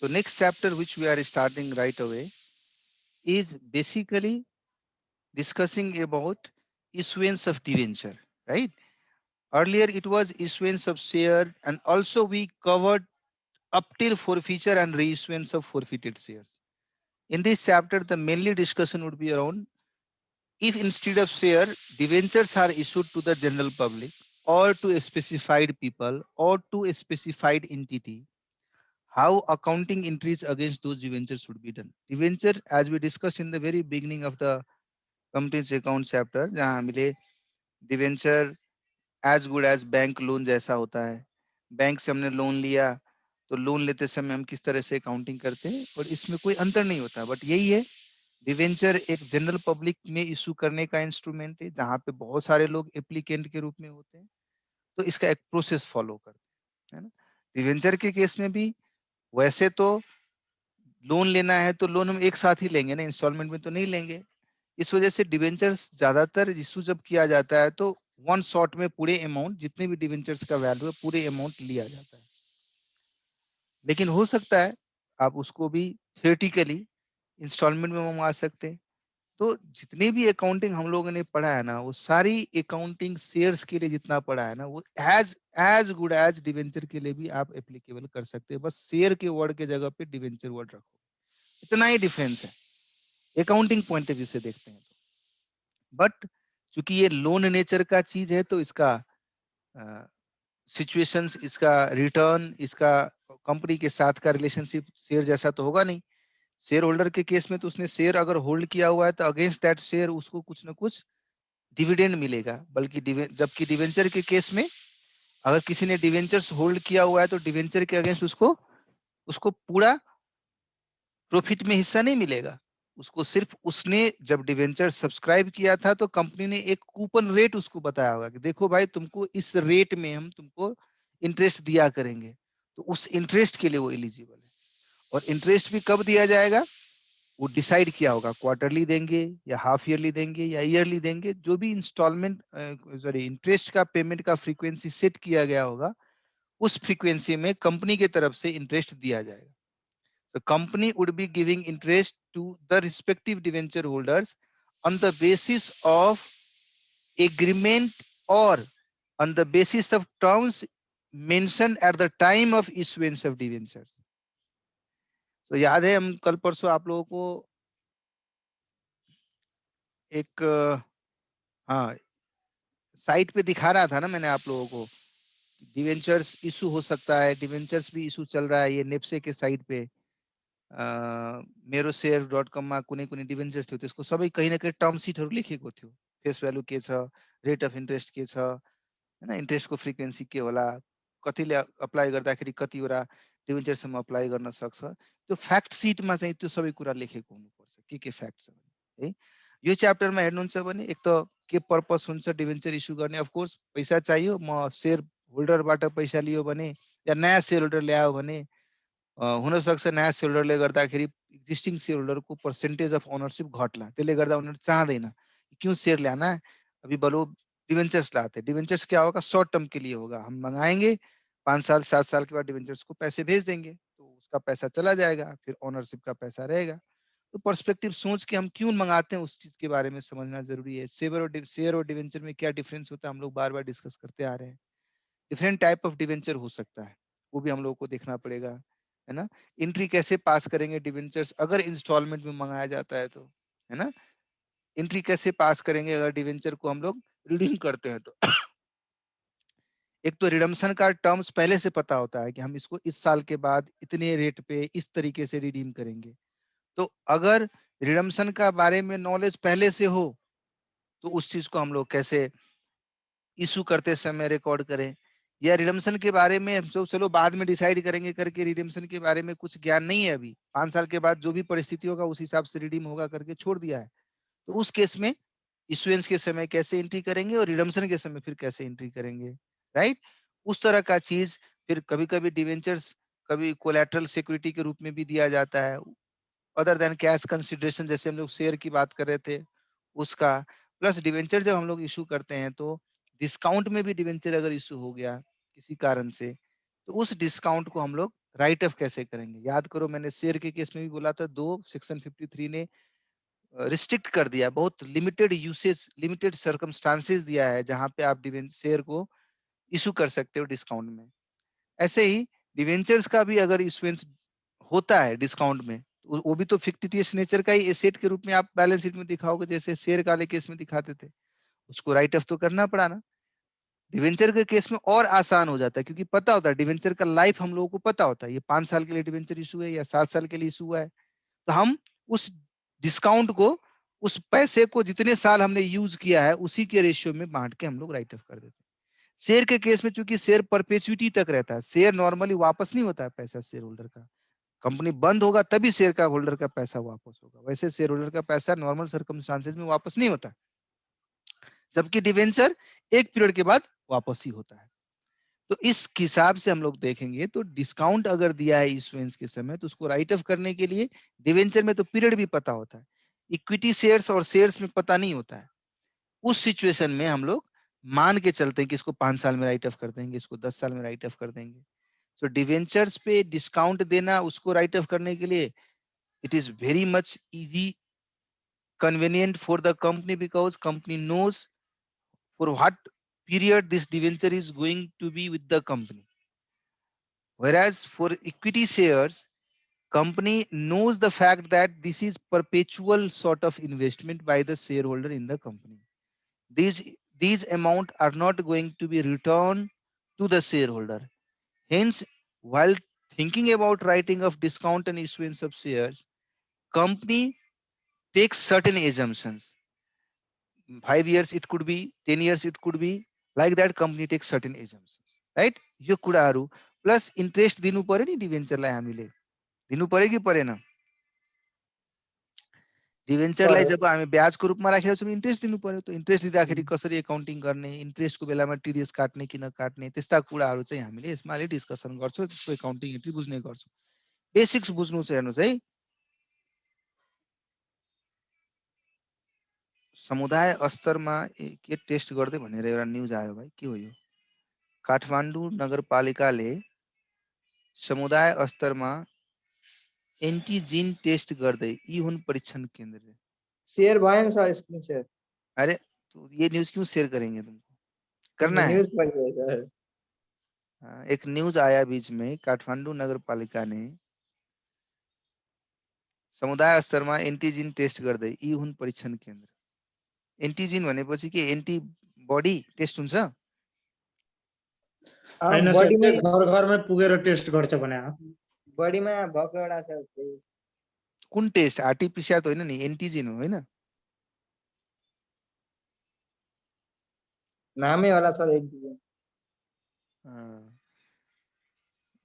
So next chapter which we are starting right away is basically discussing about issuance of debenture, right? Earlier it was issuance of share, and also we covered up till forfeiture and reissuance of forfeited shares. In this chapter, the mainly discussion would be around if instead of share, debentures are issued to the general public or to a specified people or to a specified entity, how accounting entries against those debentures should be done. Debenture, as we discussed in the very beginning of the company's account chapter, जहाँ मिले debenture as good as bank loan जैसा होता है. Bank से हमने loan लिया तो loan लेते समय हम किस तरह से अकाउंटिंग करते हैं, और इसमें कोई अंतर नहीं होता. बट यही है, डिवेंचर एक जनरल पब्लिक में इशू करने का इंस्ट्रूमेंट है जहाँ पे बहुत सारे लोग एप्लीकेंट के रूप में होते हैं. तो इसका एक प्रोसेस फॉलो करते हैं, है ना. डिवेंचर के केस में भी वैसे तो लोन लेना है तो लोन हम एक साथ ही लेंगे ना, इंस्टॉलमेंट में तो नहीं लेंगे. इस वजह से डिवेंचर्स ज्यादातर इशू जब किया जाता है तो वन शॉट में पूरे अमाउंट, जितने भी डिवेंचर्स का वैल्यू है पूरे अमाउंट लिया जाता है. लेकिन हो सकता है आप उसको भी थियोरेटिकली इंस्टॉलमेंट में मंगवा सकते हैं. तो जितने भी अकाउंटिंग हम लोगों ने पढ़ा है ना, वो सारी अकाउंटिंग शेयर्स के लिए जितना पढ़ा है ना, वो as as good as debenture के लिए भी आप एप्लीकेबल कर सकते हैं. बस शेयर के वर्ड के जगह पे डिवेंचर वर्ड रखो, इतना ही डिफरेंस है अकाउंटिंग पॉइंट ऑफ व्यू से देखते हैं. बट चूंकि ये लोन नेचर का चीज है तो इसका सिचुएशंस, इसका रिटर्न, इसका कंपनी के साथ का रिलेशनशिप शेयर जैसा तो होगा नहीं. शेयर होल्डर के केस में तो उसने शेयर अगर होल्ड किया हुआ है तो अगेंस्ट दैट शेयर उसको कुछ ना कुछ डिविडेंड मिलेगा. बल्कि जबकि डिवेंचर के केस में अगर किसी ने डिवेंचर्स होल्ड किया हुआ है तो डिवेंचर के अगेंस्ट उसको उसको पूरा प्रॉफिट में हिस्सा नहीं मिलेगा. उसको सिर्फ उसने जब डिवेंचर सब्सक्राइब किया था तो कंपनी ने एक कूपन रेट उसको बताया होगा कि देखो भाई तुमको इस रेट में हम तुमको इंटरेस्ट दिया करेंगे. तो उस इंटरेस्ट के लिए वो एलिजिबल है. और इंटरेस्ट भी कब दिया जाएगा वो डिसाइड किया होगा, क्वार्टरली देंगे या हाफ ईयरली देंगे या ईयरली देंगे. जो भी इंस्टॉलमेंट सॉरी इंटरेस्ट का पेमेंट का फ्रीक्वेंसी सेट किया गया होगा उस फ्रीक्वेंसी में कंपनी की तरफ से इंटरेस्ट दिया जाएगा. The company would be giving interest to the respective debenture holders on the basis of agreement or on the basis of terms mentioned at the time of issuance of debentures. तो याद है हम कल परसों आप लोगों को एक हाँ साइट पे दिखा रहा था ना मैंने आप लोगों को, डिवेंचर्स इशू हो सकता है, डिवेंचर्स भी इशू चल रहा है. ये नेप्से के साइट पे मेरो शेयर.com માં कुनै कुनै डिभेन्चर्स थियो, त्यसको सबै कहीँ न कहीँ टर्म सिटहरू लेखेको थियो. फेस भ्यालु के छ, रेट अफ इन्ट्रेस्ट के छ, हैन, इन्ट्रेस्टको फ्रिक्वेन्सी के होला, कतिले अप्लाई गर्दाखेरि कतिवटा डिभेन्चरसम्म अप्लाई गर्न सक्छ. त्यो फ्याक्ट सिटमा चाहिँ त्यो सबै कुरा लेखेको हुनुपर्छ, के फ्याक्ट छ भने है. यो च्याप्टरमा हेर्नुहुन्छ भने एक त के पर्पस हुन्छ डिभेन्चर इस्यु गर्ने. अफ कोर्स पैसा चाहियो, म शेयर होल्डरबाट पैसा लियो भने या नयाँ शेयर होल्डर ल्यायो भने हुन सक्छ नयाँ सेयर होल्डरले गर्दाखेरि एक्जिस्टिङ सेयर होल्डरको पर्सेन्टेज अफ ओनरशिप घट्ला. त्यसले गर्दा उनीहरू चाहदैन क्यों शेयर लाना है, अभी बलो डिवेंचर्स लाते हैं. डिवेंचर्स क्या होगा, शॉर्ट टर्म के लिए होगा. हम मंगाएंगे 5 साल 7 साल के बाद डिवेंचर्स को पैसे भेज देंगे तो उसका पैसा चला जाएगा, फिर ओनरशिप का पैसा रहेगा. तो पर्सपेक्टिव सोच के हम क्यों मंगाते हैं उस चीज के बारे में समझना जरूरी है. शेयर और डिवेंचर में क्या डिफरेंस होता है हम लोग बार बार डिस्कस करते आ रहे हैं. डिफरेंट टाइप ऑफ डिवेंचर हो सकता है, वो भी हम लोगों को देखना पड़ेगा, है ना. एंट्री कैसे पास करेंगे डिवेंचर्स अगर इंस्टॉलमेंट में मंगाया जाता है तो, है ना. एंट्री कैसे पास करेंगे अगर डिवेंचर को हम लोग रिडीम करते हैं तो. एक तो रिडम्शन का टर्म्स पहले से पता होता है कि हम इसको इस साल के बाद इतने रेट पे इस तरीके से रिडीम करेंगे. तो अगर रिडम्शन का बारे में नॉलेज पहले से हो तो उस चीज को हम लोग कैसे इशू करते समय रिकॉर्ड करें. या रिडम्शन के बारे में हम सब चलो बाद में डिसाइड करेंगे करके रिडम्शन के बारे में कुछ ज्ञान नहीं है अभी, 5 साल के बाद जो भी परिस्थिति होगा उस हिसाब से रिडीम होगा करके छोड़ दिया है. तो उस केस में इशुएंस के समय कैसे एंट्री करेंगे और रिडम्शन के समय फिर कैसे एंट्री करेंगे, राइट. उस तरह का चीज. फिर कभी कभी डिवेंचर्स कभी कोलैटरल सिक्योरिटी के रूप में भी दिया जाता है अदर देन कैश कंसिडरेशन, जैसे हम लोग शेयर की बात कर रहे थे उसका. प्लस डिवेंचर जब हम लोग इशू करते हैं तो डिस्काउंट में भी डिवेंचर अगर इशू हो गया किसी कारण से तो उस डिस्काउंट को हम लोग राइट ऑफ कैसे करेंगे? याद करो मैंने शेयर के केस में भी बोला था, सेक्शन 53 ने रिस्ट्रिक्ट कर दिया, बहुत लिमिटेड यूसेज, लिमिटेड सर्कमस्टांसेस दिया है जहां पे आप शेयर को इशू कर सकते हो डिस्काउंट में। ऐसे ही डिवेंचर्स का भी अगर इशुएंस होता है डिस्काउंट में, वो भी तो फिक्टिटियस नेचर का ही एसेट के रूप में आप बैलेंस शीट में दिखाओगे, जैसे शेयर काले केस में दिखाते थे, उसको राइट ऑफ तो करना पड़ा ना। डिवेंचर के केस में और आसान हो जाता है, क्योंकि पता होता है डिवेंचर का लाइफ हम लोगों को पता होता है, ये 5 साल के लिए डिवेंचर इशू है या 7 साल के लिए इशू हुआ है, तो हम उस डिस्काउंट को, उस पैसे को जितने साल हमने यूज किया है उसी के रेशियो में बांट के हम लोग राइट ऑफ कर देते हैं। शेयर के केस में चूंकि शेयर परपेचुइटी तक रहता है, शेयर नॉर्मली वापस नहीं होता है पैसा शेयर होल्डर का, कंपनी बंद होगा तभी शेयर का होल्डर का पैसा वापस होगा, वैसे शेयर होल्डर का पैसा नॉर्मल सर्कमस्टांसेस में वापस नहीं होता, जबकि डिवेंचर एक पीरियड के बाद वापस ही होता है। तो इस हिसाब से हम लोग देखेंगे तो डिस्काउंट अगर दिया है इश्यूएंस के समय, तो उसको राइट ऑफ करने के लिए डिवेंचर में तो पीरियड भी पता होता है, इक्विटी शेयर्स और शेयर्स में पता नहीं होता है। उस सिचुएशन में हम लोग मान के चलते हैं कि इसको 5 साल में राइट ऑफ कर देंगे, इसको 10 साल में राइट ऑफ कर देंगे। तो डिवेंचर्स पे डिस्काउंट देना, उसको राइट ऑफ करने के लिए it is very much easy, convenient for the company, because company knows for what period this debenture is going to be with the company. Whereas for equity shares, company knows the fact that this is perpetual sort of investment by the shareholder in the company. These amount are not going to be returned to the shareholder. Hence, while thinking about writing of discount and issuance of shares, company takes certain assumptions. 5 years it could be, 10 years it could be, like that company takes certain assumptions, right? यो कुराहरु plus interest दिनु पर्यो नि डिभेन्चरलाई, हामीले दिनु पर्यो कि परेन? डिभेन्चरलाई जब हामी ब्याजको रूपमा राखेका छौँ इन्ट्रेस्ट दिनु पर्यो, त इन्ट्रेस्ट दिँदाखेरि कसरी एकाउन्टिङ गर्ने, इन्ट्रेस्टको बेलामा टीडीएस काट्ने कि नकाट्ने, त्यस्ता कुराहरु चाहिँ हामीले यसमा अलि डिस्कसन गर्छौं, त्यसको एकाउन्टिङ एन्ट्री बुझ्ने गर्छौं। बेसिक्स बुझ्नु छ, हेर्नुस् है। समुदाय स्तरमा के टेस्ट गर्दै भनेर एउटा न्यूज आयो भाइ, के हो यो? काठमाडौँ नगरपालिकाले समुदाय स्तरमा एन्टिजिन टेस्ट गर्दै, यी हुन् परीक्षण केन्द्र। शेयर भयो नि सर, स्क्रीन शेयर। अरे तो ये न्यूज क्यों शेयर करेंगे तुमको? करना है? न्यूज पढ़िए सर। एक न्यूज आया बीच में, काठमाडौँ नगरपालिका ने समुदाय स्तरमा एन्टिजिन टेस्ट गर्दै, यी हुन् परीक्षण केन्द्र। एन्टिजिन भनेपछि के एन्टिबडी टेस्ट हुन्छ? हैन सर, घर घरमा पुगेर टेस्ट गर्छ भने बडीमा भएको एउटा छ। कुन टेस्ट? आरटीपीसीआर त होइन नि, एन्टिजिन हो हैन? नामै होला सर एन्टिजिन।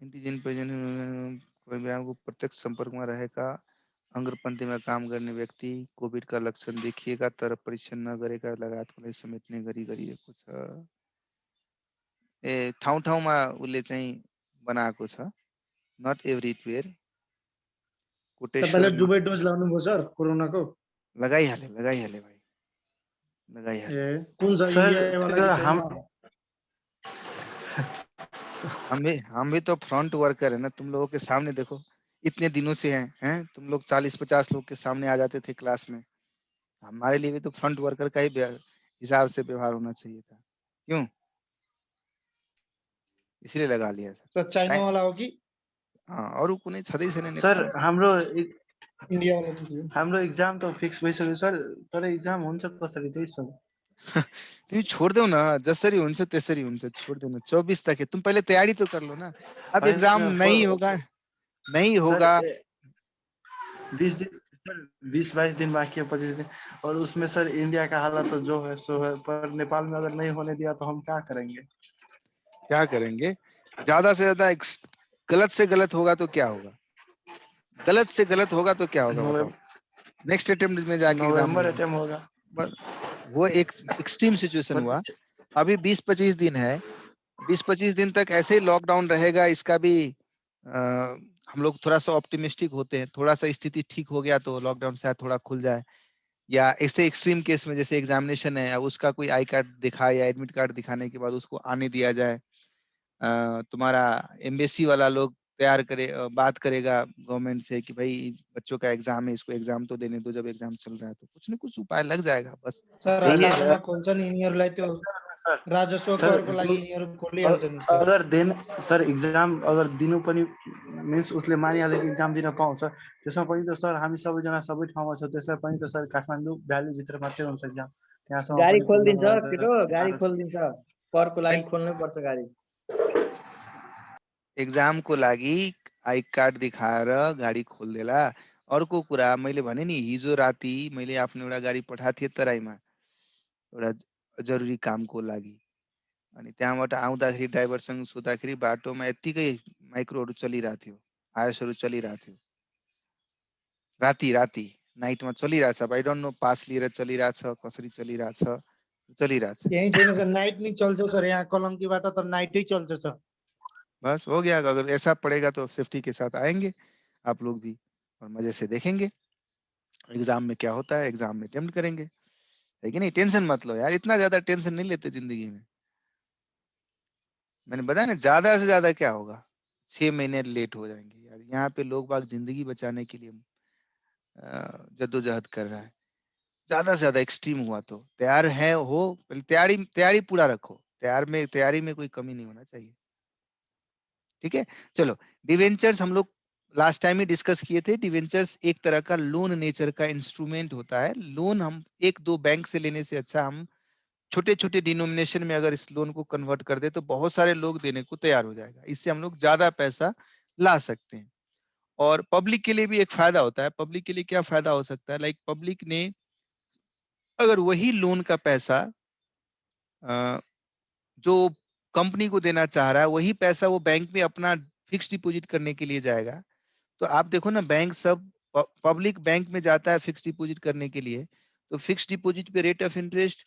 एन्टिजिन प्रेजेन्ट कोही व्यक्तिको प्रत्यक्ष संपर्कमा रहेका अंग्रपंथीमा काम गर्ने व्यक्ति, कोभिड का लक्षण देखिएका तर परीक्षण नगरेका लगायतलाई समेट्ने गरी गरिएको छ। ए ठाउँ ठाउँमा उसले चाहिँ बनाएको छ, नट एभ्रीवेयर। तपाईले दुवै डोज लाउनुभयो सर कोरोनाको? लगाइहाले भाइ, लगाइहाले। ए कुन चाहिँ वाला? हम भी तो फ्रंट वर्कर है ना, तुम लोगों के सामने देखो इतने दिनों से हैं तुम लोग 40-50 लोग के सामने आ जाते थे क्लास में, हमारे लिए भी तो फ्रंट वर्कर का ही हिसाब से व्यवहार होना चाहिए था, क्यों? इसलिए लगा लिया सर। तो चाइना वाला हो कि? हाँ, और कुनै छदै छैन सर हाम्रो इन्डिया वाला थियो। हाम्रो एग्जाम त फिक्स भइसक्यो सर, तर एग्जाम हुन्छ कसरी त्यही छ। तुम छोड़ दो ना, जसरी हुन्छ त्यसरी हुन्छ, छोड़ दो ना। 24 तक है, तुम पहले तैयारी तो कर लो ना। अब एग्जाम नहीं होगा 20-22 दिन बाकी है, 25 दिन, और उसमें सर इंडिया का हालत तो जो है सो है, पर नेपाल में अगर नहीं होने दिया तो हम क्या करेंगे? ज्यादा से ज्यादा गलत से गलत होगा तो क्या होगा? गलत से गलत होगा तो क्या होगा बताओ? नेक्स्ट अटेम्प्ट में जाके नवंबर अटेम्प्ट होगा। वो एक एक्सट्रीम सिचुएशन हुआ। अभी 20-25 दिन है, 20-25 दिन तक ऐसे ही लॉकडाउन रहेगा। इसका भी हम लोग थोड़ा सा ऑप्टिमिस्टिक होते हैं, थोड़ा सा स्थिति ठीक हो गया तो लॉकडाउन शायद थोड़ा खुल जाए, या ऐसे एक्सट्रीम केस में जैसे एग्जामिनेशन है, अब उसका कोई आई कार्ड दिखाए या एडमिट कार्ड दिखाने के बाद उसको आने दिया जाए। तुम्हारा एम्बेसी वाला लोग तैयार करे, बात करेगा गवर्नमेंट से कि भाई बच्चों का एग्जाम है, इसको एग्जाम तो देने दो जब एग्जाम चल रहा है, तो कुछ न कुछ उपाय लग जाएगा। बस सर यही है। साथमा खोल्छ नि यिनीहरूलाई त्यो सर राजस्व सर करको लागि यिनीहरू खोलिहाल्छ नि सर। अगर दिन सर इक्जाम अगर दिनु पनि मिन्स उसले मानिहाल्यो कि इक्जाम दिन पाउँछ, त्यसमा पनि त सर हामी सबैजना सबै ठाउँमा छौँ, त्यसलाई पनि त सर काठमाडौँ भ्यालीभित्र मात्रै हुन्छ इक्जाम, त्यहाँसम्म गाडी पनि खोलिदिन्छ पुग्नको लागि छिटो, गाडी गाह्रो छ। खोलिदिन्छ, करको लागि खोल्नै पर्छ गाडी। एक्जाम को लागि आई कार्ड दिखाएर गाडी खोलिदेला। अर्को कुरा मैले भने नि हिजो राति मैले आफ्नो एउटा गाडी पठाएको थिएँ तराईमा एउटा जरुरी कामको लागि, अनि त्यहाँबाट आउँदाखेरि ड्राइभरसँग सोद्धाखेरि बाटोमा यत्तिकै माइक्रोहरू चलिरहेको थियो, आयसहरू चलिरहेको थियो, राति राति नाइटमा चलिरहेछ। आई डोन्ट नो पास लिएर चलिरहेछ, कसरी चलिरहेछ, चलिरहेछ। यही छैन सर, नाइट नि चल्छ सर, यहाँ कलङ्कीबाट त नाइटै चल्छ सर। बस हो गया। अगर ऐसा पड़ेगा तो सेफ्टी के साथ आएंगे आप लोग भी और मजे से देखेंगे एग्जाम में क्या होता है, एग्जाम में अटेम्प्ट करेंगे, है कि नहीं। टेंशन मत लो यार, इतना ज्यादा टेंशन नहीं लेते जिंदगी में। मैंने बताया ना, ज्यादा से ज्यादा क्या होगा, 6 महीने लेट हो जाएंगे यार। यहाँ पे लोग बाग जिंदगी बचाने के लिए जद्दोजहद कर रहा है। ज्यादा से ज्यादा एक्सट्रीम हुआ तो तैयार है हो, पहले तैयारी पूरा रखो, तैयारी में कोई कमी नहीं होना चाहिए। ठीक है, चलो डिवेंचर्स हम लोग लास्ट टाइम ही डिस्कस किए थे। डिवेंचर्स एक तरह का लोन नेचर का इंस्ट्रूमेंट होता है। लोन हम एक दो बैंक से लेने से अच्छा हम छोटे छोटे डिनोमिनेशन में अगर इस लोन को कन्वर्ट कर दे तो बहुत सारे लोग देने को तैयार हो जाएगा। इससे हम लोग ज्यादा पैसा ला सकते हैं। और पब्लिक के लिए भी एक फायदा होता है। पब्लिक के लिए क्या फायदा हो सकता है, लाइक पब्लिक ने अगर वही लोन का पैसा जो कंपनी को देना चाह रहा है, वही पैसा वो बैंक में अपना फिक्स डिपॉजिट करने के लिए जाएगा। तो आप देखो ना, बैंक सब पब्लिक बैंक में जाता है फिक्स डिपॉजिट करने के लिए, तो फिक्स डिपॉजिट पे रेट ऑफ इंटरेस्ट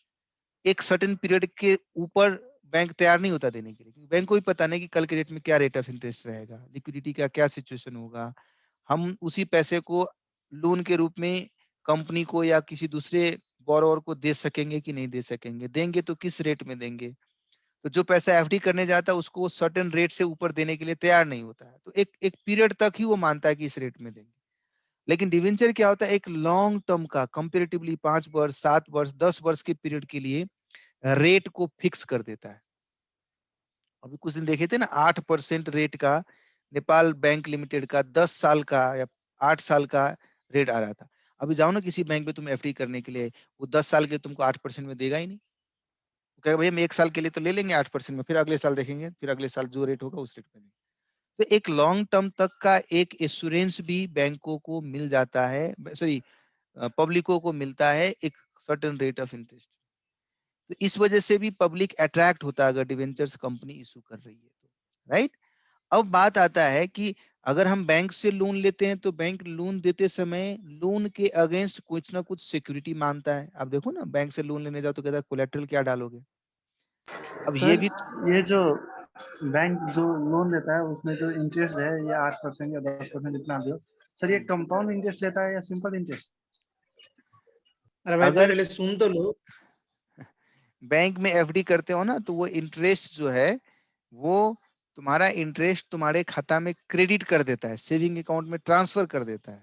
एक सर्टेन पीरियड के ऊपर बैंक तैयार नहीं होता देने के लिए, क्योंकि बैंक को भी पता नहीं कि कल के डेट में क्या रेट ऑफ इंटरेस्ट रहेगा, लिक्विडिटी का क्या सिचुएशन होगा। हम उसी पैसे को लोन के रूप में कंपनी को या किसी दूसरे बोरोवर को दे सकेंगे कि नहीं दे सकेंगे, देंगे तो किस रेट में देंगे। तो जो पैसा एफडी करने जाता है उसको सर्टेन रेट से ऊपर देने के लिए तैयार नहीं होता है, तो एक पीरियड तक ही वो मानता है कि इस रेट में देंगे। लेकिन डिवेंचर क्या होता है, एक लॉन्ग टर्म का कंपेरेटिवली 5 वर्ष 7 वर्ष 10 वर्ष के पीरियड के लिए रेट को फिक्स कर देता है। अभी कुछ दिन देखे थे ना, 8% रेट का नेपाल बैंक लिमिटेड का 10 साल का या 8 साल का रेट आ रहा था। अभी जाओ ना किसी बैंक में तुम एफडी करने के लिए, वो 10 साल के तुमको 8% में देगा ही नहीं। वो कहेगा भैया हम 1 साल के लिए तो ले लेंगे 8% में, फिर अगले साल देखेंगे, फिर अगले साल जो रेट होगा उस रेट में। तो एक लॉन्ग टर्म तक का एक एश्योरेंस भी बैंकों को मिल जाता है, सॉरी पब्लिकों को मिलता है एक सर्टेन रेट ऑफ इंटरेस्ट। तो इस वजह से भी पब्लिक अट्रैक्ट होता है अगर डिवेंचर्स कंपनी इशू कर रही है तो, राइट। अब बात आता है कि अगर हम बैंक से लोन लेते हैं तो बैंक लोन देते समय लोन के अगेंस्ट कुछ ना कुछ सिक्योरिटी मांगता है। आप देखो ना, बैंक से लोन लेने जाओ तो कहता है कोलेटरल क्या डालोगे। अब ये भी ये जो बैंक जो लोन देता है उसमें जो इंटरेस्ट है ये 8% या 10% जितना भी हो सर, ये कंपाउंड इंटरेस्ट लेता है या सिंपल इंटरेस्ट? अरे भाई अगर पहले सुन तो लो। बैंक में एफडी करते हो ना, तो वो इंटरेस्ट जो है वो तुम्हारा इंटरेस्ट तुम्हारे खाता में क्रेडिट कर देता है, सेविंग अकाउंट में ट्रांसफर कर देता है,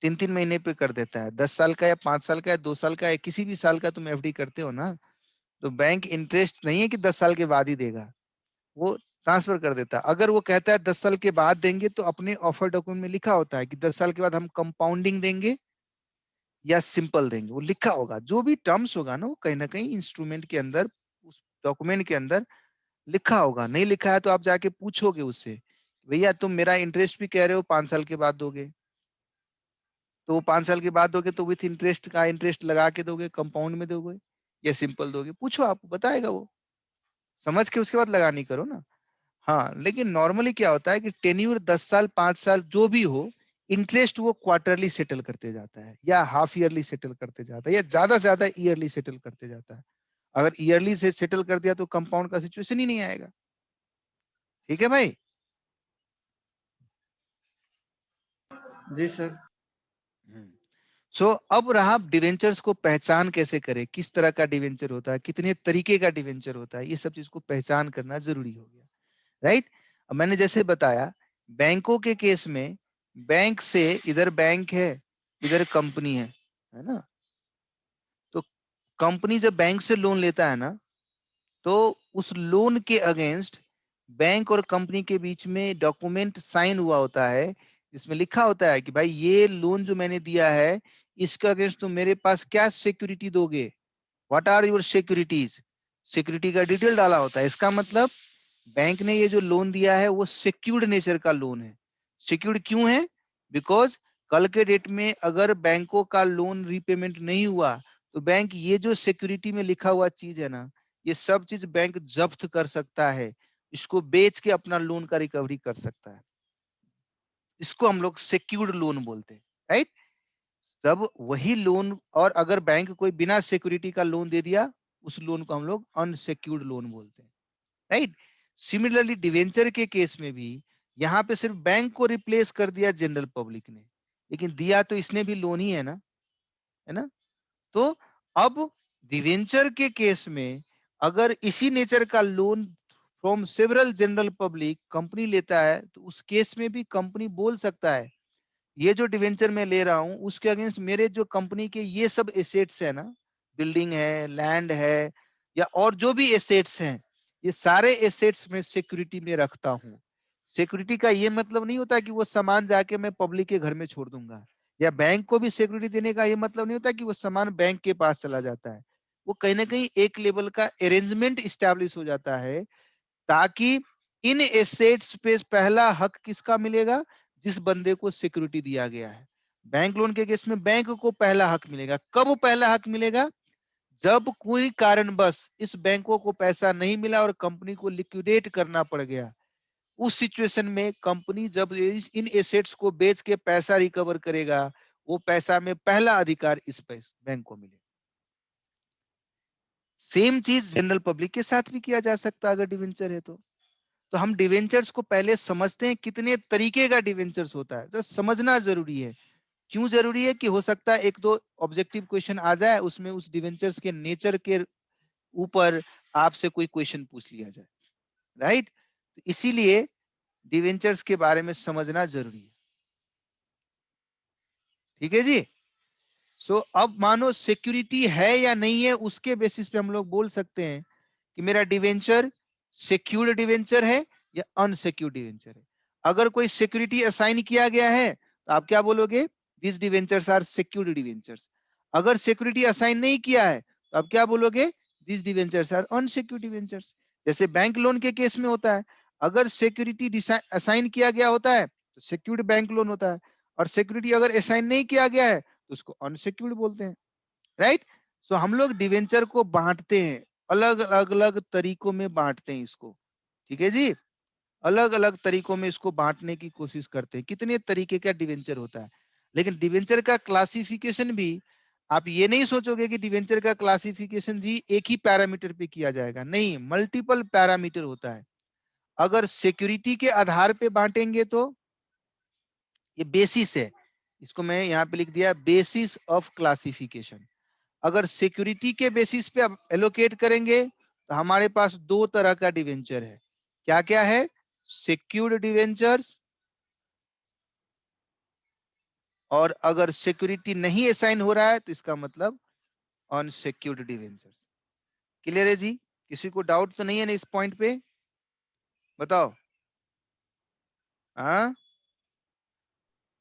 3-3 महीने पे कर देता है। 10 साल का या 5 साल का या 2 साल का या किसी भी साल का तुम एफडी करते हो ना, तो बैंक इंटरेस्ट नहीं है कि 10 साल के बाद ही देगा, वो ट्रांसफर कर देता है। अगर वो कहता है 10 साल के बाद देंगे, तो अपने ऑफर डॉक्यूमेंट में लिखा होता है कि 10 साल के बाद हम कंपाउंडिंग देंगे या सिंपल देंगे, वो लिखा होगा। जो भी टर्म्स होगा ना, वो कहीं ना कहीं इंस्ट्रूमेंट के अंदर, उस डॉक्यूमेंट के अंदर लिखा होगा। नहीं लिखा है तो आप जाके पूछोगे उससे, भैया तुम मेरा इंटरेस्ट भी कह रहे हो 5 साल के बाद दोगे, तो वो 5 साल के बाद दोगे तो विथ इंटरेस्ट का इंटरेस्ट लगा के दोगे, कंपाउंड में दोगे या सिंपल दोगे, पूछो, आपको बताएगा वो। समझ के उसके बाद लगानी करो ना। हाँ, लेकिन नॉर्मली क्या होता है कि टेन्यूर 10 साल 5 साल जो भी हो, इंटरेस्ट वो क्वार्टरली सेटल करते जाता है या हाफ ईयरली सेटल करते जाता है या ज्यादा से ज्यादा ईयरली सेटल करते जाता है। अगर ईयरली से सेटल कर दिया तो कंपाउंड का सिचुएशन ही नहीं आएगा। ठीक है भाई। जी सर। सो अब रहा डिवेंचर्स को पहचान कैसे करें, किस तरह का डिवेंचर होता है, कितने तरीके का डिवेंचर होता है, ये सब चीज को पहचान करना जरूरी हो गया, राइट। अब मैंने जैसे बताया बैंकों के केस में बैंक से, इधर बैंक है इधर कंपनी है ना, तो कंपनी जब बैंक से लोन लेता है ना, तो उस लोन के अगेंस्ट बैंक और कंपनी के बीच में डॉक्यूमेंट साइन हुआ होता है, इसमें लिखा होता है कि भाई ये लोन जो मैंने दिया है इसके अगेंस्ट तुम मेरे पास क्या सिक्योरिटी दोगे, what are your securities, security का डिटेल डाला होता है। इसका मतलब बैंक ने ये जो लोन दिया है वो सिक्योर्ड नेचर का लोन है। सिक्योर्ड क्यों है? बिकॉज कल के डेट में अगर बैंकों का लोन रीपेमेंट नहीं हुआ तो बैंक ये जो सिक्योरिटी में लिखा हुआ चीज है ना, ये सब चीज बैंक जब्त कर सकता है, इसको बेच के अपना लोन का रिकवरी कर सकता है। इसको हम लोग सिक्योर्ड लोन बोलते हैं, राइट। तब वही लोन, और अगर बैंक कोई बिना सिक्योरिटी का लोन दे दिया उस लोन को हम लोग अनसिक्योर्ड लोन बोलते हैं, राइट। सिमिलरली डिवेंचर के केस में भी यहाँ पे सिर्फ बैंक को रिप्लेस कर दिया जनरल पब्लिक ने, लेकिन दिया तो इसने भी लोन ही है ना, है ना। तो अब डिवेंचर के केस में अगर इसी नेचर का loan from several general public company लेता है तो उस केस में भी कंपनी बोल सकता है ये जो डिवेंचर मैं ले रहा हूं उसके अगेंस्ट मेरे जो कंपनी के ये सब एसेट्स है ना, बिल्डिंग है, लैंड है, या और जो भी एसेट्स हैं, ये सारे एसेट्स में सिक्योरिटी में रखता हूं। सिक्योरिटी का ये मतलब नहीं होता कि वो सामान जाके मैं पब्लिक के घर में छोड़ दूंगा, या बैंक को भी सिक्योरिटी देने का ये मतलब नहीं होता कि वो सामान बैंक के पास चला जाता है। वो कहीं ना कहीं एक लेवल का अरेंजमेंट इस्टेब्लिश हो जाता है ताकि इन एसेट्स पे पहला हक किसका मिलेगा, जिस बंदे को सिक्योरिटी दिया गया है। बैंक लोन के केस में बैंक को पहला हक मिलेगा। कब पहला हक मिलेगा? जब कोई कारणवश इस बैंकों को पैसा नहीं मिला और कंपनी को लिक्विडेट करना पड़ गया, उस सिचुएशन में कंपनी जब इन एसेट्स को बेच के पैसा रिकवर करेगा, वो पैसा में पहला अधिकार इस बैंक को मिलेगा। सेम चीज जनरल पब्लिक के साथ भी किया जा सकता है अगर डिवेंचर है तो हम डिवेंचर्स को पहले समझते हैं कितने तरीके का डिवेंचर्स होता है, तो समझना जरूरी है। क्यों जरूरी है? कि हो सकता है एक दो ऑब्जेक्टिव क्वेश्चन आ जाए उसमें उस डिवेंचर्स के नेचर के ऊपर आपसे कोई क्वेश्चन पूछ लिया जाए, राइट। इसीलिए डिवेंचर्स के बारे में समझना जरूरी है, ठीक है जी। सो अब मानो सिक्योरिटी है या नहीं है उसके बेसिस पे हम लोग बोल सकते हैं कि मेरा डिवेंचर सिक्योर्ड डिवेंचर है या अनसिक्योर्ड डिवेंचर है। अगर कोई सिक्योरिटी असाइन किया गया है तो आप क्या बोलोगे? This debentures are secured debentures. अगर सिक्योरिटी असाइन नहीं किया है तो आप क्या बोलोगे? This debentures are unsecured debentures. जैसे बैंक लोन के केस में होता है, अगर सिक्योरिटी असाइन किया गया होता है तो सिक्योर्ड बैंक लोन होता है, और सिक्योरिटी अगर असाइन नहीं किया गया है तो उसको अनसिक्योर्ड बोलते हैं, राइट। सो हम लोग डिवेंचर को बांटते हैं, अलग अलग तरीकों में बांटते हैं इसको, ठीक है जी। अलग अलग तरीकों में इसको बांटने की कोशिश करते हैं, कितने तरीके का डिवेंचर होता है। लेकिन डिवेंचर का क्लासिफिकेशन भी आप ये नहीं सोचोगे कि डिवेंचर का क्लासिफिकेशन जी एक ही पैरामीटर पे किया जाएगा, नहीं, मल्टीपल पैरामीटर होता है। अगर सिक्योरिटी के आधार पे बांटेंगे तो ये बेसिस है, इसको मैं यहाँ पे लिख दिया बेसिस ऑफ क्लासिफिकेशन। अगर सिक्योरिटी के बेसिस पे आप एलोकेट करेंगे तो हमारे पास दो तरह का डिवेंचर है। क्या क्या है? सिक्योर्ड डिवेंचर्स, और अगर सिक्योरिटी नहीं असाइन हो रहा है तो इसका मतलब अनसिक्योर्ड डिवेंचर्स। क्लियर है जी? किसी को डाउट तो नहीं है ना इस पॉइंट पे? बताओ। हाँ,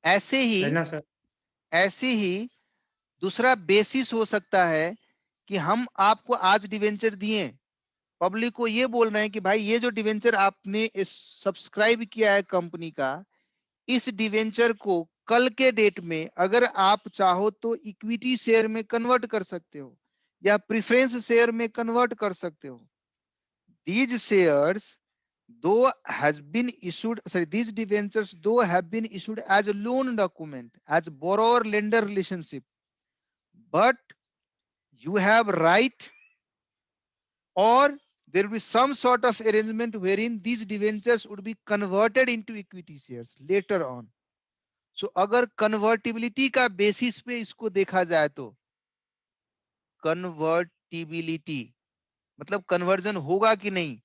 ऐसे ही है ना सर? ऐसे ही दूसरा बेसिस हो सकता है कि हम आपको आज डिवेंचर दिए, पब्लिक को ये बोल रहे हैं कि भाई ये जो डिवेंचर आपने सब्सक्राइब किया है कंपनी का, इस डिवेंचर को कल के डेट में अगर आप चाहो तो इक्विटी शेयर में कन्वर्ट कर सकते हो या प्रेफरेंस शेयर में कन्वर्ट कर सकते हो। these shares though has been issued, sorry, these debentures though have been issued as a loan document, as borrower lender relationship, but you have right, or there will be some sort of arrangement wherein these debentures would be converted into equity shares later on. So अगर convertibility का basis पे इसको देखा जाए तो convertibility मतलब conversion होगा कि नहीं,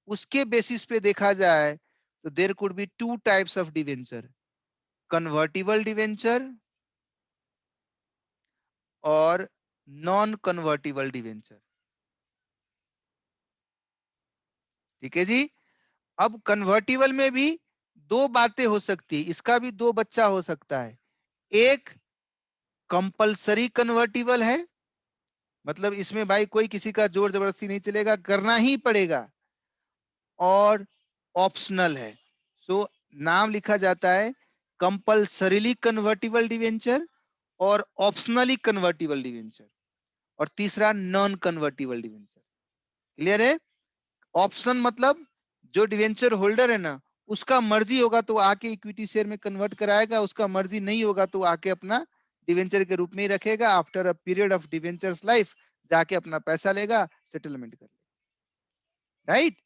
उसके बेसिस पे देखा जाए तो there could be two types of debenture, convertible debenture और नॉन कन्वर्टिबल डिवेंचर। ठीक है जी। अब कन्वर्टिबल में भी दो बातें हो सकती है, इसका भी दो बच्चा हो सकता है। एक कंपलसरी कन्वर्टिबल है, मतलब इसमें भाई कोई किसी का जोर जबरदस्ती नहीं चलेगा, करना ही पड़ेगा। और ऑप्शनल है, सो नाम लिखा जाता है कंपलसरीली कन्वर्टिबल डिवेंचर और ऑप्शनली कन्वर्टिबल डिवेंचर। और तीसरा नॉन कन्वर्टिबल डिवेंचर। क्लियर है? ऑप्शन मतलब जो डिवेंचर होल्डर है ना, उसका मर्जी होगा तो आके इक्विटी शेयर में कन्वर्ट कराएगा, उसका मर्जी नहीं होगा तो आके अपना डिवेंचर के रूप में ही रखेगा। After a period of debentures life जाके अपना पैसा लेगा, सेटलमेंट कर लेगा। राइट?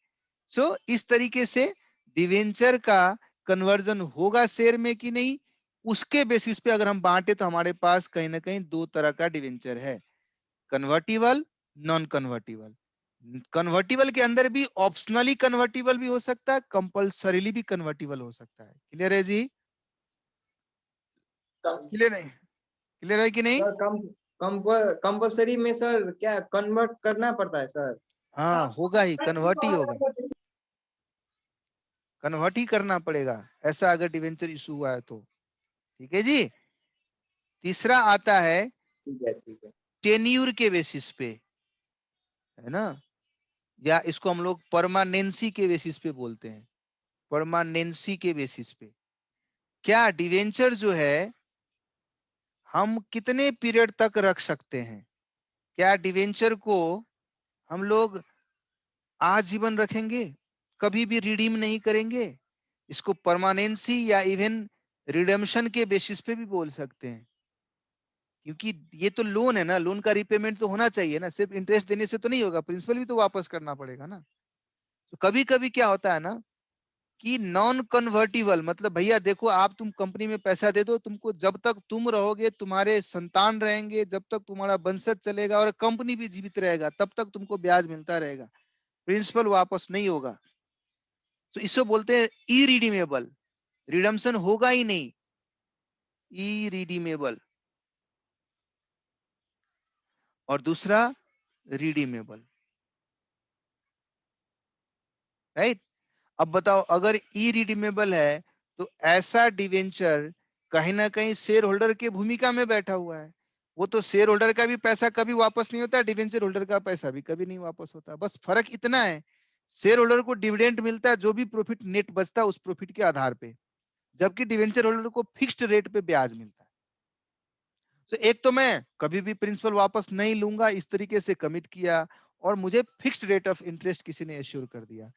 सो इस तरीके से डिवेंचर का कन्वर्जन होगा शेयर में कि नहीं, उसके बेसिस पे अगर हम बांटे तो हमारे पास कहीं ना कहीं दो तरह का डिवेंचर है, कन्वर्टिबल, नॉन कन्वर्टिबल। कन्वर्टिबल के अंदर भी ऑप्शनली कन्वर्टिबल भी हो सकता है, कंपल्सरीली भी कन्वर्टिबल हो सकता है। क्लियर है जी? क्लियर है? क्लियर है कि नहीं? सर कंपलसरी में सर क्या कन्वर्ट करना पड़ता है सर? हाँ होगा ही, कन्वर्ट ही होगा, कन्वर्ट ही करना पड़ेगा ऐसा अगर डिवेंचर इशू हुआ है तो। ठीक है जी। तीसरा आता है ठीक है, ठीक है। टेन्यूर के बेसिस पे, है ना, या इसको हम लोग परमानेंसी के बेसिस पे बोलते हैं, परमानेंसी के बेसिस पे। क्या डिवेंचर जो है हम कितने पीरियड तक रख सकते हैं? क्या डिवेंचर को हम लोग आजीवन रखेंगे, कभी भी रिडीम नहीं करेंगे? इसको परमानेंसी या इवन रिडेम्पशन के बेसिस पे भी बोल सकते हैं, क्योंकि ये तो लोन है ना, लोन का रिपेमेंट तो होना चाहिए ना, सिर्फ इंटरेस्ट देने से तो नहीं होगा, प्रिंसिपल भी तो वापस करना पड़ेगा ना। तो कभी कभी क्या होता है ना कि नॉन कन्वर्टिबल, मतलब भैया देखो आप तुम कंपनी में पैसा दे दो, तुमको जब तक तुम रहोगे, तुम्हारे संतान रहेंगे, जब तक तुम्हारा वंशज चलेगा और कंपनी भी जीवित रहेगा, तब तक तुमको ब्याज मिलता रहेगा, प्रिंसिपल वापस नहीं होगा। तो इसको बोलते हैं इरिडीमेबल, रिडम्पशन होगा ही नहीं, इरिडीमेबल। और दूसरा रिडीमेबल। राइट? अब बताओ अगर इरिडीमेबल है तो ऐसा डिवेंचर कहीं ना कहीं शेयर होल्डर की भूमिका में बैठा हुआ है। वो तो शेयर होल्डर का भी पैसा कभी वापस नहीं होता, डिवेंचर होल्डर का पैसा भी कभी नहीं वापस होता। बस फर्क इतना है, शेयर होल्डर को डिविडेंड मिलता है, जो भी प्रॉफिट नेट बचता है उस प्रॉफिट के आधार पे, जबकि डिवेंचर होल्डर को फिक्स्ड रेट पे ब्याज मिलता है। तो एक तो मैं कभी भी प्रिंसिपल वापस नहीं लूंगा इस तरीके से कमिट किया, और मुझे फिक्स्ड रेट ऑफ इंटरेस्ट किसी ने एश्योर कर दिया,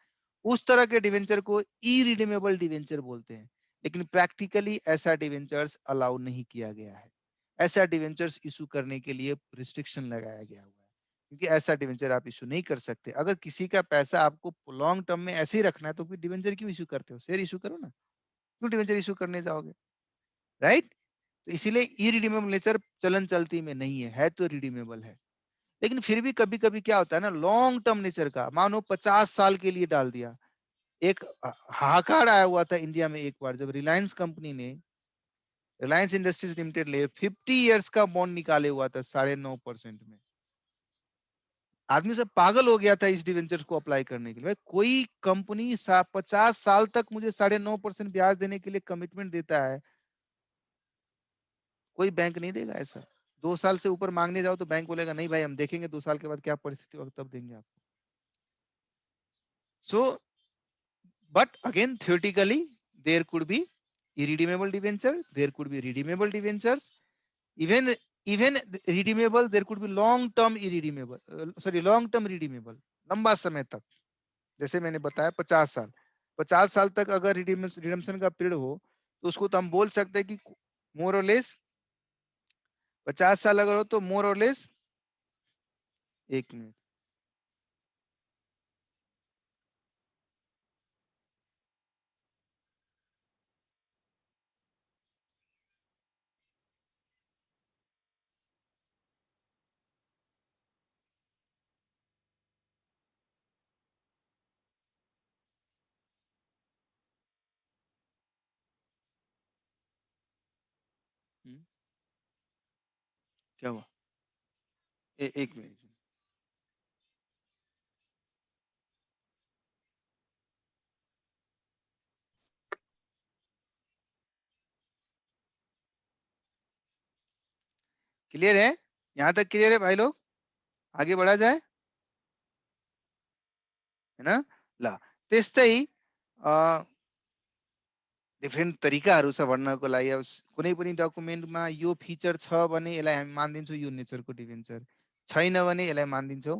उस तरह के डिवेंचर को इरिडीमेबल डिवेंचर बोलते हैं। लेकिन प्रैक्टिकली ऐसा डिवेंचर्स अलाउ नहीं किया गया है, ऐसा डिवेंचर्स इशू करने के लिए रिस्ट्रिक्शन लगाया गया हुआ है, क्योंकि ऐसा डिवेंचर आप इशू नहीं कर सकते। अगर किसी का पैसा आपको लॉन्ग टर्म में ऐसे ही रखना है तो फिर डिवेंचर क्यों इशू करते हो? शेयर इशू करो ना, क्यों डिवेंचर इशू करने जाओगे? राइट? तो इसीलिए इरिडीमेबल नेचर चलन चलती में नहीं है तो रिडीमेबल है। लेकिन फिर भी कभी कभी क्या होता है ना, लॉन्ग टर्म नेचर का, मानो 50 साल के लिए डाल दिया। एक हाहाकार आया हुआ था इंडिया में एक बार, जब रिलायंस कंपनी ने, रिलायंस इंडस्ट्रीज लिमिटेड ले 50 इयर्स का बॉन्ड निकाले हुआ था 9.5% में। आदमी सब पागल हो गया था इस डिवेंचर को अप्लाई करने के लिए। भाई कोई कंपनी 50 साल तक मुझे 9.5% ब्याज देने के लिए कमिटमेंट देता है, कोई बैंक नहीं देगा ऐसा। 2 साल से ऊपर मांगने जाओ तो बैंक बोलेगा नहीं भाई हम देखेंगे 2 साल के बाद क्या परिस्थिति होगी तब देंगे आपको। So but again theoretically there could be irredeemable debenture, there could be redeemable debentures, even even redeemable, there could be long term irredeemable, sorry long term redeemable, लंबा समय तक। जैसे मैंने बताया 50 साल, 50 साल तक अगर रिडम्पशन का पीरियड हो तो उसको तो हम बोल सकते हैं कि मोर और लेस 50 साल अगर हो तो मोर और लेस, एक मिनट, क्या हुआ? एक मिनट। क्लियर है? यहाँ तक क्लियर है भाई लोग? आगे बढ़ा जाए, है ना? ल त्यस्तै डिफ्रेन्ट तरिकाहरू छ भन्नको लागि। अब कुनै पनि डकुमेन्टमा यो फिचर छ भने यसलाई हामी मानिदिन्छौँ यो नेचरको डिभेन्चर, छैन भने यसलाई मानिदिन्छौँ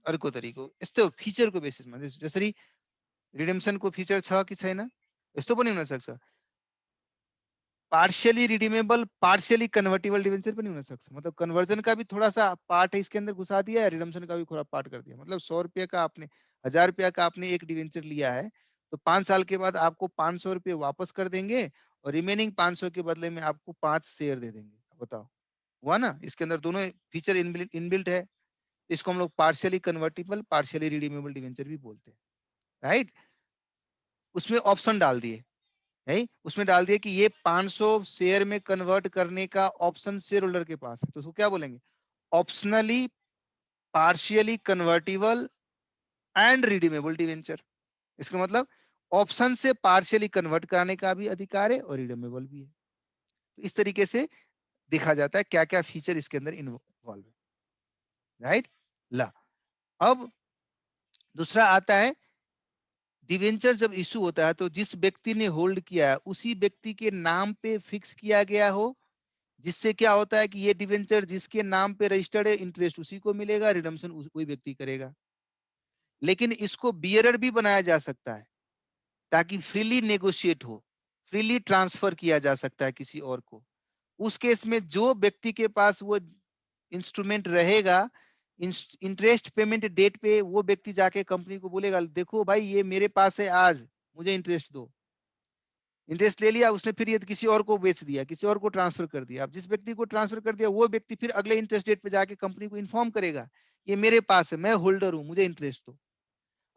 अर्को तरिको। यस्तो फिचरको बेसिसमा जसरी रिडेम्सनको फिचर छ कि छैन, यस्तो पनि हुन सक्छ। Partially redeemable partially convertible debenture भी नहीं हो सकता। मतलब कन्वर्जन का भी थोड़ा सा पार्ट है इसके अंदर घुसा दिया है, रिडम्पशन का भी थोड़ा पार्ट कर दिया। मतलब 100 रुपये का आपने 1000 रुपया का आपने एक डिवेंचर लिया है तो 5 साल के बाद आपको 500 रुपये वापस कर देंगे और रिमेनिंग 500 के बदले में आपको 5 शेयर दे देंगे। बताओ, हुआ ना? इसके अंदर दोनों फीचर इनबिल्ट है। इसको हम लोग partially convertible partially redeemable debenture भी बोलते हैं, राइट? उसमें ऑप्शन डाल दिए, है उसमें डाल दिया कि ये 500 शेयर में कन्वर्ट करने का ऑप्शन शेयर होल्डर के पास है, तो उसको क्या बोलेंगे? Optionally partially convertible and redeemable debenture. इसका मतलब ऑप्शन से पार्शियली कन्वर्ट कराने का भी अधिकार है और रिडीमेबल भी है। तो इस तरीके से देखा जाता है क्या क्या फीचर इसके अंदर इन्वॉल्व है, राइट? ला अब दूसरा आता है डिवेंचर जब इशू होता है तो जिस व्यक्ति ने होल्ड किया है उसी व्यक्ति के नाम पे फिक्स किया गया हो, जिससे क्या होता है कि ये डिवेंचर जिसके नाम पे रजिस्टर्ड है इंटरेस्ट उसी को मिलेगा, रिडम्पशन वही व्यक्ति करेगा। लेकिन इसको बियरर भी बनाया जा सकता है ताकि फ्रीली नेगोशिएट हो, फ्रीली ट्रांसफर किया जा सकता है किसी और को। उस केस में जो व्यक्ति के पास वो इंस्ट्रूमेंट रहेगा, इंटरेस्ट पेमेंट डेट पे वो व्यक्ति जाके कंपनी को बोलेगा देखो भाई ये मेरे पास है आज, मुझे इंटरेस्ट दो। इंटरेस्ट ले लिया उसने, फिर ये किसी और को बेच दिया, किसी और को ट्रांसफर कर दिया। अब जिस व्यक्ति को ट्रांसफर कर दिया वो व्यक्ति फिर अगले इंटरेस्ट डेट पे जाके कंपनी को इन्फॉर्म करेगा ये मेरे पास है, मैं होल्डर हूं, मुझे इंटरेस्ट दो।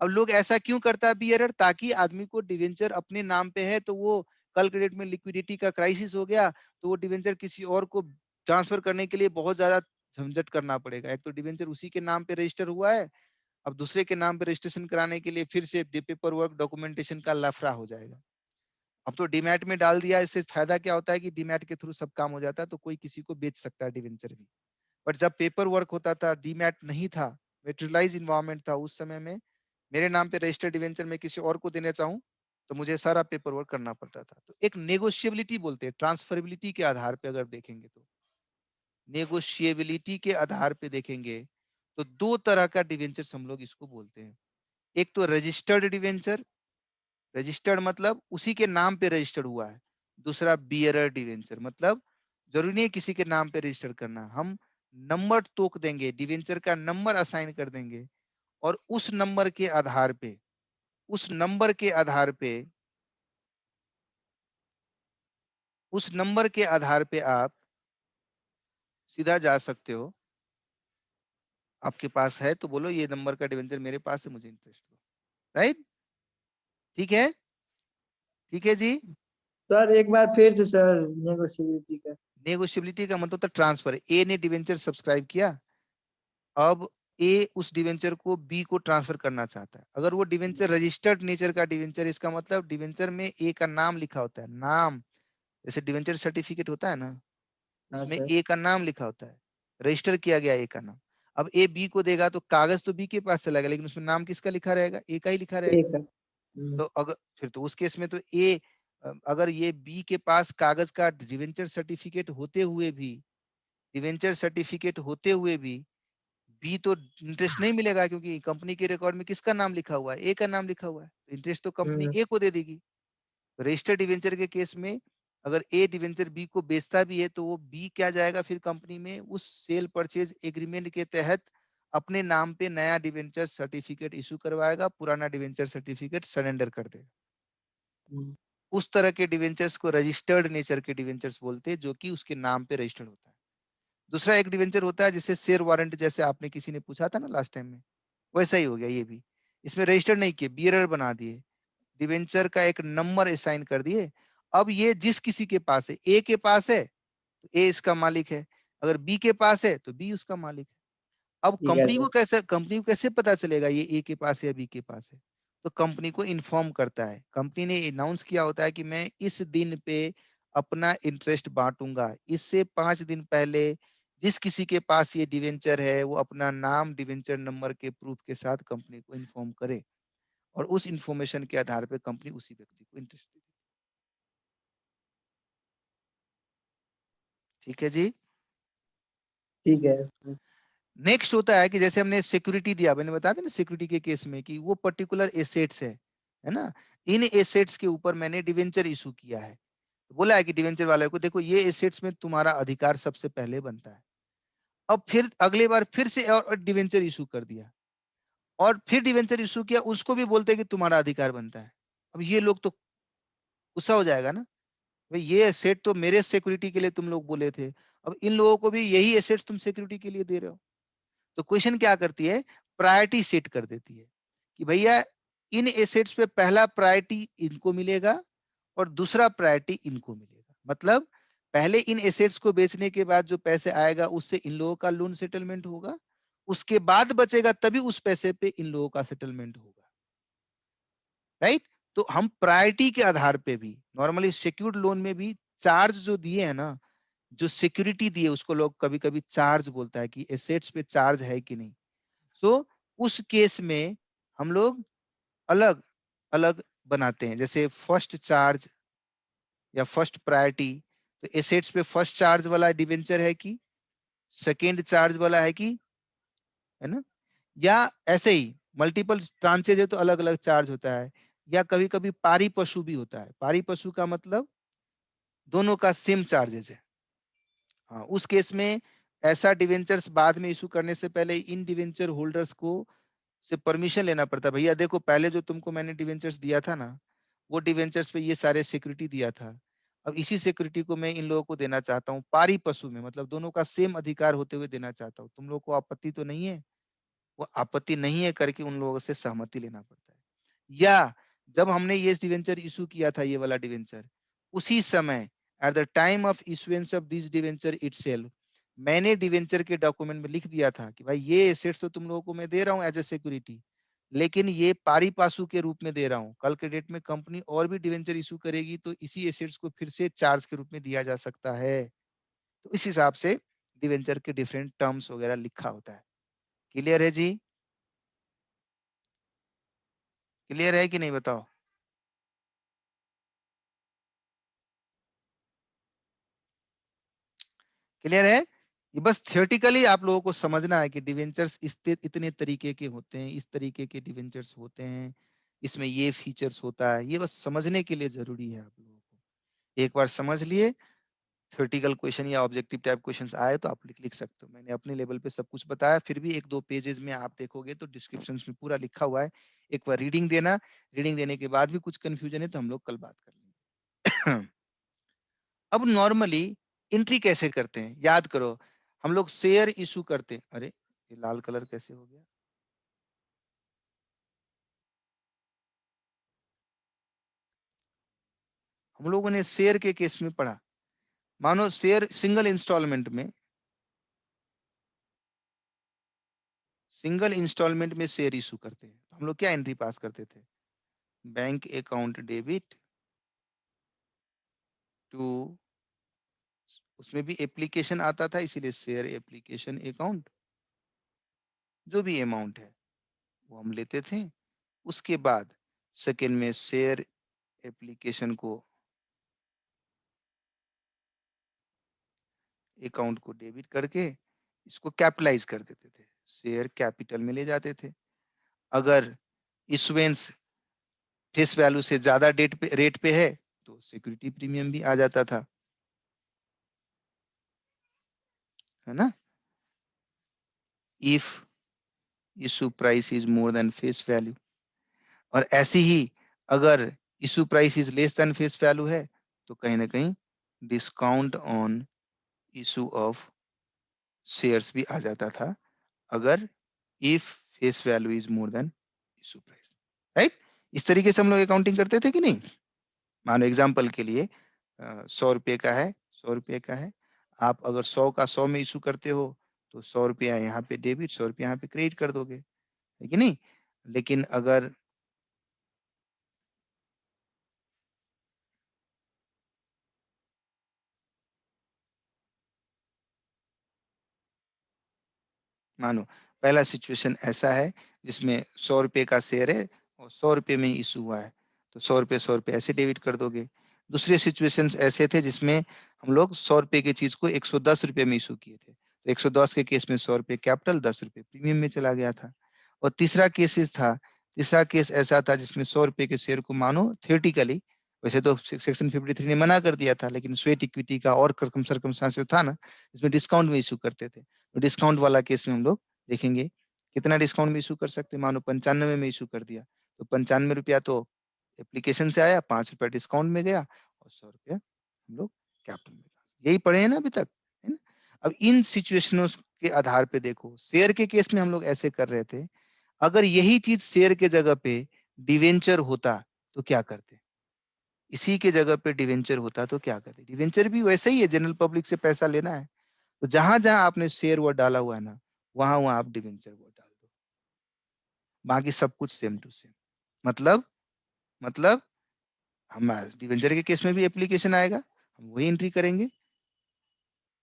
अब लोग ऐसा क्यों करता है बियरर? ताकि आदमी को डिवेंचर अपने नाम पे है तो वो कल के डेट में लिक्विडिटी का क्राइसिस हो गया तो वो डिवेंचर किसी और को ट्रांसफर करने के लिए बहुत ज्यादा झंझट करना पड़ेगा। एक तो डिवेंचर उसी के नाम पे रजिस्टर हुआ है, अब दूसरे के नाम पे रजिस्ट्रेशन कराने के लिए फिर से पेपर वर्क डॉक्यूमेंटेशन का लफड़ा हो जाएगा। अब तो डीमैट में डाल दिया, इससे फायदा क्या होता है कि डीमैट के थ्रू सब काम हो जाता है तो कोई किसी को बेच सकता है डिवेंचर भी। बट जब पेपर वर्क होता था, डीमैट नहीं था, मेटेरियलाइज इन्वायरमेंट था, उस समय में मेरे नाम पे रजिस्टर्ड डिवेंचर में किसी और को देना चाहूँ तो मुझे सारा पेपर वर्क करना पड़ता था। तो एक नेगोशिएबिलिटी बोलते हैं, ट्रांसफरेबिलिटी के आधार पे अगर देखेंगे तो नेगोशिएबिलिटी के आधार पे देखेंगे तो दो तरह का डिवेंचर हम लोग इसको बोलते हैं। एक तो रजिस्टर्ड डिवेंचर, रजिस्टर्ड मतलब उसी के नाम पे रजिस्टर्ड हुआ है। दूसरा बियरर डिवेंचर, मतलब जरूरी नहीं किसी के नाम पे रजिस्टर करना, हम नंबर तोक देंगे, डिवेंचर का नंबर असाइन कर देंगे और उस नंबर के आधार पे, उस नंबर के आधार पे, उस नंबर के आधार पे आप सीधा जा सकते हो। आपके पास है तो बोलो ये नंबर का डिवेंचर मेरे पास है, मुझे इंटरेस्ट दो, राइट? ठीक है, ठीक है जी। सर एक बार फिर से सर नेगोशिएबिलिटी का। नेगोशिएबिलिटी का मतलब होता है ट्रांसफर। ए ने डिवेंचर सब्सक्राइब किया, अब ए उस डिवेंचर को बी को ट्रांसफर करना चाहता है। अगर वो डिवेंचर रजिस्टर्ड नेचर का डिवेंचर, इसका मतलब डिवेंचर में ए का नाम लिखा होता है, नाम, जैसे डिवेंचर सर्टिफिकेट होता है ना, हाँ उसमें सर। ए का नाम लिखा होता है, रजिस्टर किया गया ए का नाम। अब ए बी को देगा तो कागज तो बी के पास चला गया लेकिन उसमें नाम किसका लिखा रहेगा? ए का ही लिखा रहेगा। एक है। तो अगर फिर तो उस केस में तो ए, अगर ये बी के पास कागज का डिवेंचर सर्टिफिकेट होते हुए भी, डिवेंचर सर्टिफिकेट होते हुए भी बी तो इंटरेस्ट नहीं मिलेगा क्योंकि कंपनी के रिकॉर्ड में किसका नाम लिखा हुआ है? ए का नाम लिखा हुआ है, तो इंटरेस्ट तो कंपनी ए को दे देगी। रजिस्टर्ड डिवेंचर के केस में अगर ए डिवेंचर बी को बेचता भी है तो वो बी क्या जाएगा फिर कंपनी में उस सेल परचेज एग्रीमेंट के तहत अपने नाम पे नया डिवेंचर सर्टिफिकेट इशू करवाएगा, पुराना डिवेंचर सर्टिफिकेट सरेंडर कर देगा। उस तरह के डिवेंचर्स को रजिस्टर्ड नेचर के डिवेंचर्स बोलते हैं, जो कि उसके नाम पे रजिस्टर्ड होता है। दूसरा एक डिवेंचर होता है जिसे शेयर वारंट, जैसे आपने किसी ने पूछा था ना लास्ट टाइम में, वैसा ही हो गया ये भी। इसमें रजिस्टर्ड नहीं किए, बियरर बना दिए, डिवेंचर का एक नंबर असाइन कर दिए। अब ये जिस किसी के पास है, ए के पास है तो ए इसका मालिक है, अगर बी के पास है तो बी उसका मालिक है। अब ठीक है सर। कंपनी को कैसे पता चलेगा ये ए के पास है या बी के पास है? तो कंपनी को इन्फॉर्म करता है, कंपनी ने अनाउंस किया होता है कि मैं इस दिन पे अपना इंटरेस्ट बांटूंगा। इससे 5 दिन पहले जिस किसी के पास ये डिवेंचर है वो अपना नाम डिवेंचर नंबर के प्रूफ के साथ कंपनी को इन्फॉर्म करे, और उस इंफॉर्मेशन के आधार पे कंपनी उसी व्यक्ति को इंटरेस्ट देती है। ठीक है जी। ठीक है। नेक्स्ट होता है कि जैसे हमने सिक्योरिटी दिया, मैंने बताया था ना सिक्योरिटी के केस में कि वो पर्टिकुलर एसेट्स है ना, इन एसेट्स के ऊपर मैंने डिवेंचर इशू किया है। तो बोला है कि डिवेंचर वाले को देखो ये एसेट्स में तुम्हारा अधिकार सबसे पहले बनता है। अब फिर अगले बार फिर से और डिवेंचर इशू कर दिया, और फिर डिवेंचर इशू किया, उसको भी बोलते हैं कि तुम्हारा अधिकार बनता है। अब ये लोग तो गुस्सा हो जाएगा ना, भाई ये एसेट तो मेरे सिक्योरिटी के लिए तुम लोग बोले थे, अब इन लोगों को भी यही एसेट्स तुम सिक्योरिटी के लिए दे रहे हो। तो क्वेश्चन क्या करती है, प्रायोरिटी सेट कर देती है कि भैया इन एसेट्स पे पहला प्रायोरिटी इनको मिलेगा और दूसरा प्रायोरिटी इनको मिलेगा। मतलब पहले इन एसेट्स को बेचने के बाद जो पैसे आएगा उससे इन लोगों का लोन सेटलमेंट होगा, उसके बाद बचेगा तभी उस पैसे पे इन लोगों का सेटलमेंट होगा, राइट। तो हम प्रायोरिटी के आधार पे भी नॉर्मली सिक्योर्ड लोन में भी चार्ज जो दिए है ना, जो सिक्योरिटी दिए उसको लोग कभी कभी चार्ज बोलता है कि एसेट्स पे चार्ज है कि नहीं। सो उस केस में हम लोग अलग अलग बनाते हैं, जैसे फर्स्ट चार्ज या फर्स्ट प्रायोरिटी। तो एसेट्स पे फर्स्ट चार्ज वाला डिवेंचर है कि सेकेंड चार्ज वाला है कि, है ना, या ऐसे ही मल्टीपल ट्रांचेज है तो अलग अलग चार्ज होता है। या कभी कभी पारी पशु भी होता है, पारी पशु का मतलब दोनों का सेम चार्जेस है। हाँ, उस केस में ऐसा डिवेंचर्स बाद में इशू करने से पहले इन डिवेंचर होल्डर्स को से परमिशन लेना पड़ता है। भैया देखो पहले जो तुमको मैंने डिवेंचर्स दिया था ना, वो डिवेंचर्स पे ये सारे सिक्योरिटी दिया था, अब इसी सिक्योरिटी को मैं इन लोगों को देना चाहता हूँ पारी पशु में, मतलब दोनों का सेम अधिकार होते हुए देना चाहता हूँ, तुम लोगों को आपत्ति तो नहीं है? वो आपत्ति नहीं है करके उन लोगों से सहमति लेना पड़ता है। या जब हमने ये डिवेंचर इशू किया था, ये वाला डिवेंचर, उसी समय eight the time of issuance of this debenture itself मैंने डिवेंचर के डॉक्यूमेंट में लिख दिया था कि भाई ये एसेट्स तो तुम लोगों को मैं दे रहा हूँ एज ए सिक्योरिटी, लेकिन ये पारी पासू के रूप में दे रहा हूँ। कल के डेट में कंपनी और भी डिवेंचर इशू करेगी तो इसी एसेट्स को फिर से चार्ज के रूप में दिया जा सकता है। तो इस हिसाब से डिवेंचर के डिफरेंट टर्म्स वगैरह लिखा होता है। क्लियर है जी? क्लियर है कि नहीं बताओ? क्लियर है? ये बस थियोरेटिकली आप लोगों को समझना है कि डिवेंचर्स इतने तरीके के होते हैं, इस तरीके के डिवेंचर्स होते हैं, इसमें ये फीचर्स होता है, ये बस समझने के लिए जरूरी है आप लोगों को। एक बार समझ लिए, थ्योरेटिकल क्वेश्चन या ऑब्जेक्टिव टाइप क्वेश्चंस आए तो आप लिख सकते हो। मैंने अपने लेवल पे सब कुछ बताया, फिर भी एक दो पेजेस में आप देखोगे तो डिस्क्रिप्शन में पूरा लिखा हुआ है। एक बार रीडिंग देना, रीडिंग देने के बाद भी कुछ कंफ्यूजन है तो हम लोग कल बात कर लेंगे। अब नॉर्मली एंट्री कैसे करते हैं, याद करो, हम लोग शेयर इशू करते हैं। अरे ये लाल कलर कैसे हो गया? हम लोगों ने शेयर के केस में पढ़ा, मानो शेयर सिंगल इंस्टॉलमेंट में शेयर इशू करते हैं, हम लोग क्या एंट्री पास करते थे, बैंक अकाउंट डेबिट टू, उसमें भी एप्लीकेशन आता था इसीलिए शेयर एप्लीकेशन अकाउंट, जो भी अमाउंट है वो हम लेते थे। उसके बाद सेकेंड में शेयर एप्लीकेशन को, अकाउंट को डेबिट करके इसको कैपिटलाइज कर देते थे, शेयर कैपिटल में ले जाते थे। अगर इशुएंस फेस वैल्यू से ज्यादा रेट पे है तो सिक्योरिटी प्रीमियम भी आ जाता था, है ना। If issue price is more than face value, और ऐसे ही अगर issue price is less than face value है तो कहीं ना कहीं discount on issue of shares भी आ जाता था, अगर if face value is more than issue price, right. इस तरीके से हम लोग अकाउंटिंग करते थे कि नहीं। मानो एग्जांपल के लिए 100 रुपए का है, 100 रुपए का है, आप अगर 100 का 100 में इशू करते हो तो 100 रुपया यहाँ पे डेबिट, 100 रुपया यहाँ पे क्रेडिट कर दोगे, है कि नहीं? लेकिन अगर मानो पहला सिचुएशन ऐसा है जिसमें 100 रुपये का शेयर है और 100 रुपये में इशू हुआ है, तो 100 रुपये ऐसे डेबिट कर दोगे। दूसरे सिचुएशंस ऐसे थे जिसमें हम लोग 100 रुपये की चीज को 110 रुपये में इशू किए थे, तो 110 के केस में 100 रुपये कैपिटल, 10 रुपये प्रीमियम में चला गया था। और तीसरा केस ऐसा था जिसमें 100 रुपये के शेयर को मानो थियोरेटिकली, वैसे तो सेक्शन 53 ने मना कर दिया था, लेकिन स्वेट इक्विटी का और सर्कमस्टांसेस था ना, इसमें डिस्काउंट में इशू करते थे, तो डिस्काउंट वाला केस में हम लोग देखेंगे कितना डिस्काउंट में इशू कर सकते हैं। मानो 95 में इशू कर दिया, तो 95 रुपया तो एप्लीकेशन से आया, 5 रुपया डिस्काउंट में गया और 100 रुपया हम लोग कैपिटल में। यही पढ़े हैं ना अभी तक, है ना? अब इन सिचुएशनों के आधार पे देखो, शेयर के केस में हम लोग ऐसे कर रहे थे, अगर यही चीज शेयर के जगह पे डिवेंचर होता तो क्या करते? इसी के जगह पे डिवेंचर होता तो क्या करते? डिवेंचर भी वैसे ही है, जनरल पब्लिक से पैसा लेना है, तो जहां जहां आपने शेयर वर्ड डाला हुआ है ना, वहां वहां आप डिवेंचर वर्ड डाल दो, बाकी सब कुछ सेम टू सेम। मतलब हम डिवेंचर के केस में भी एप्लीकेशन आएगा, हम वही एंट्री करेंगे,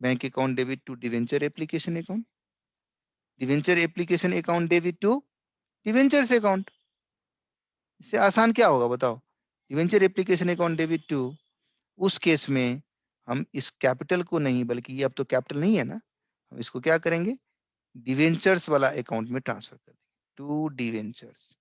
bank account debit to debenture application account, debenture application account debit to debentures account. इससे आसान क्या होगा बताओ? Debenture application account debit to, उस केस में हम इस कैपिटल को नहीं, बल्कि ये अब तो कैपिटल नहीं है ना, हम इसको क्या करेंगे, डिवेंचर्स वाला अकाउंट में ट्रांसफर कर देंगे, टू डिवेंचर्स।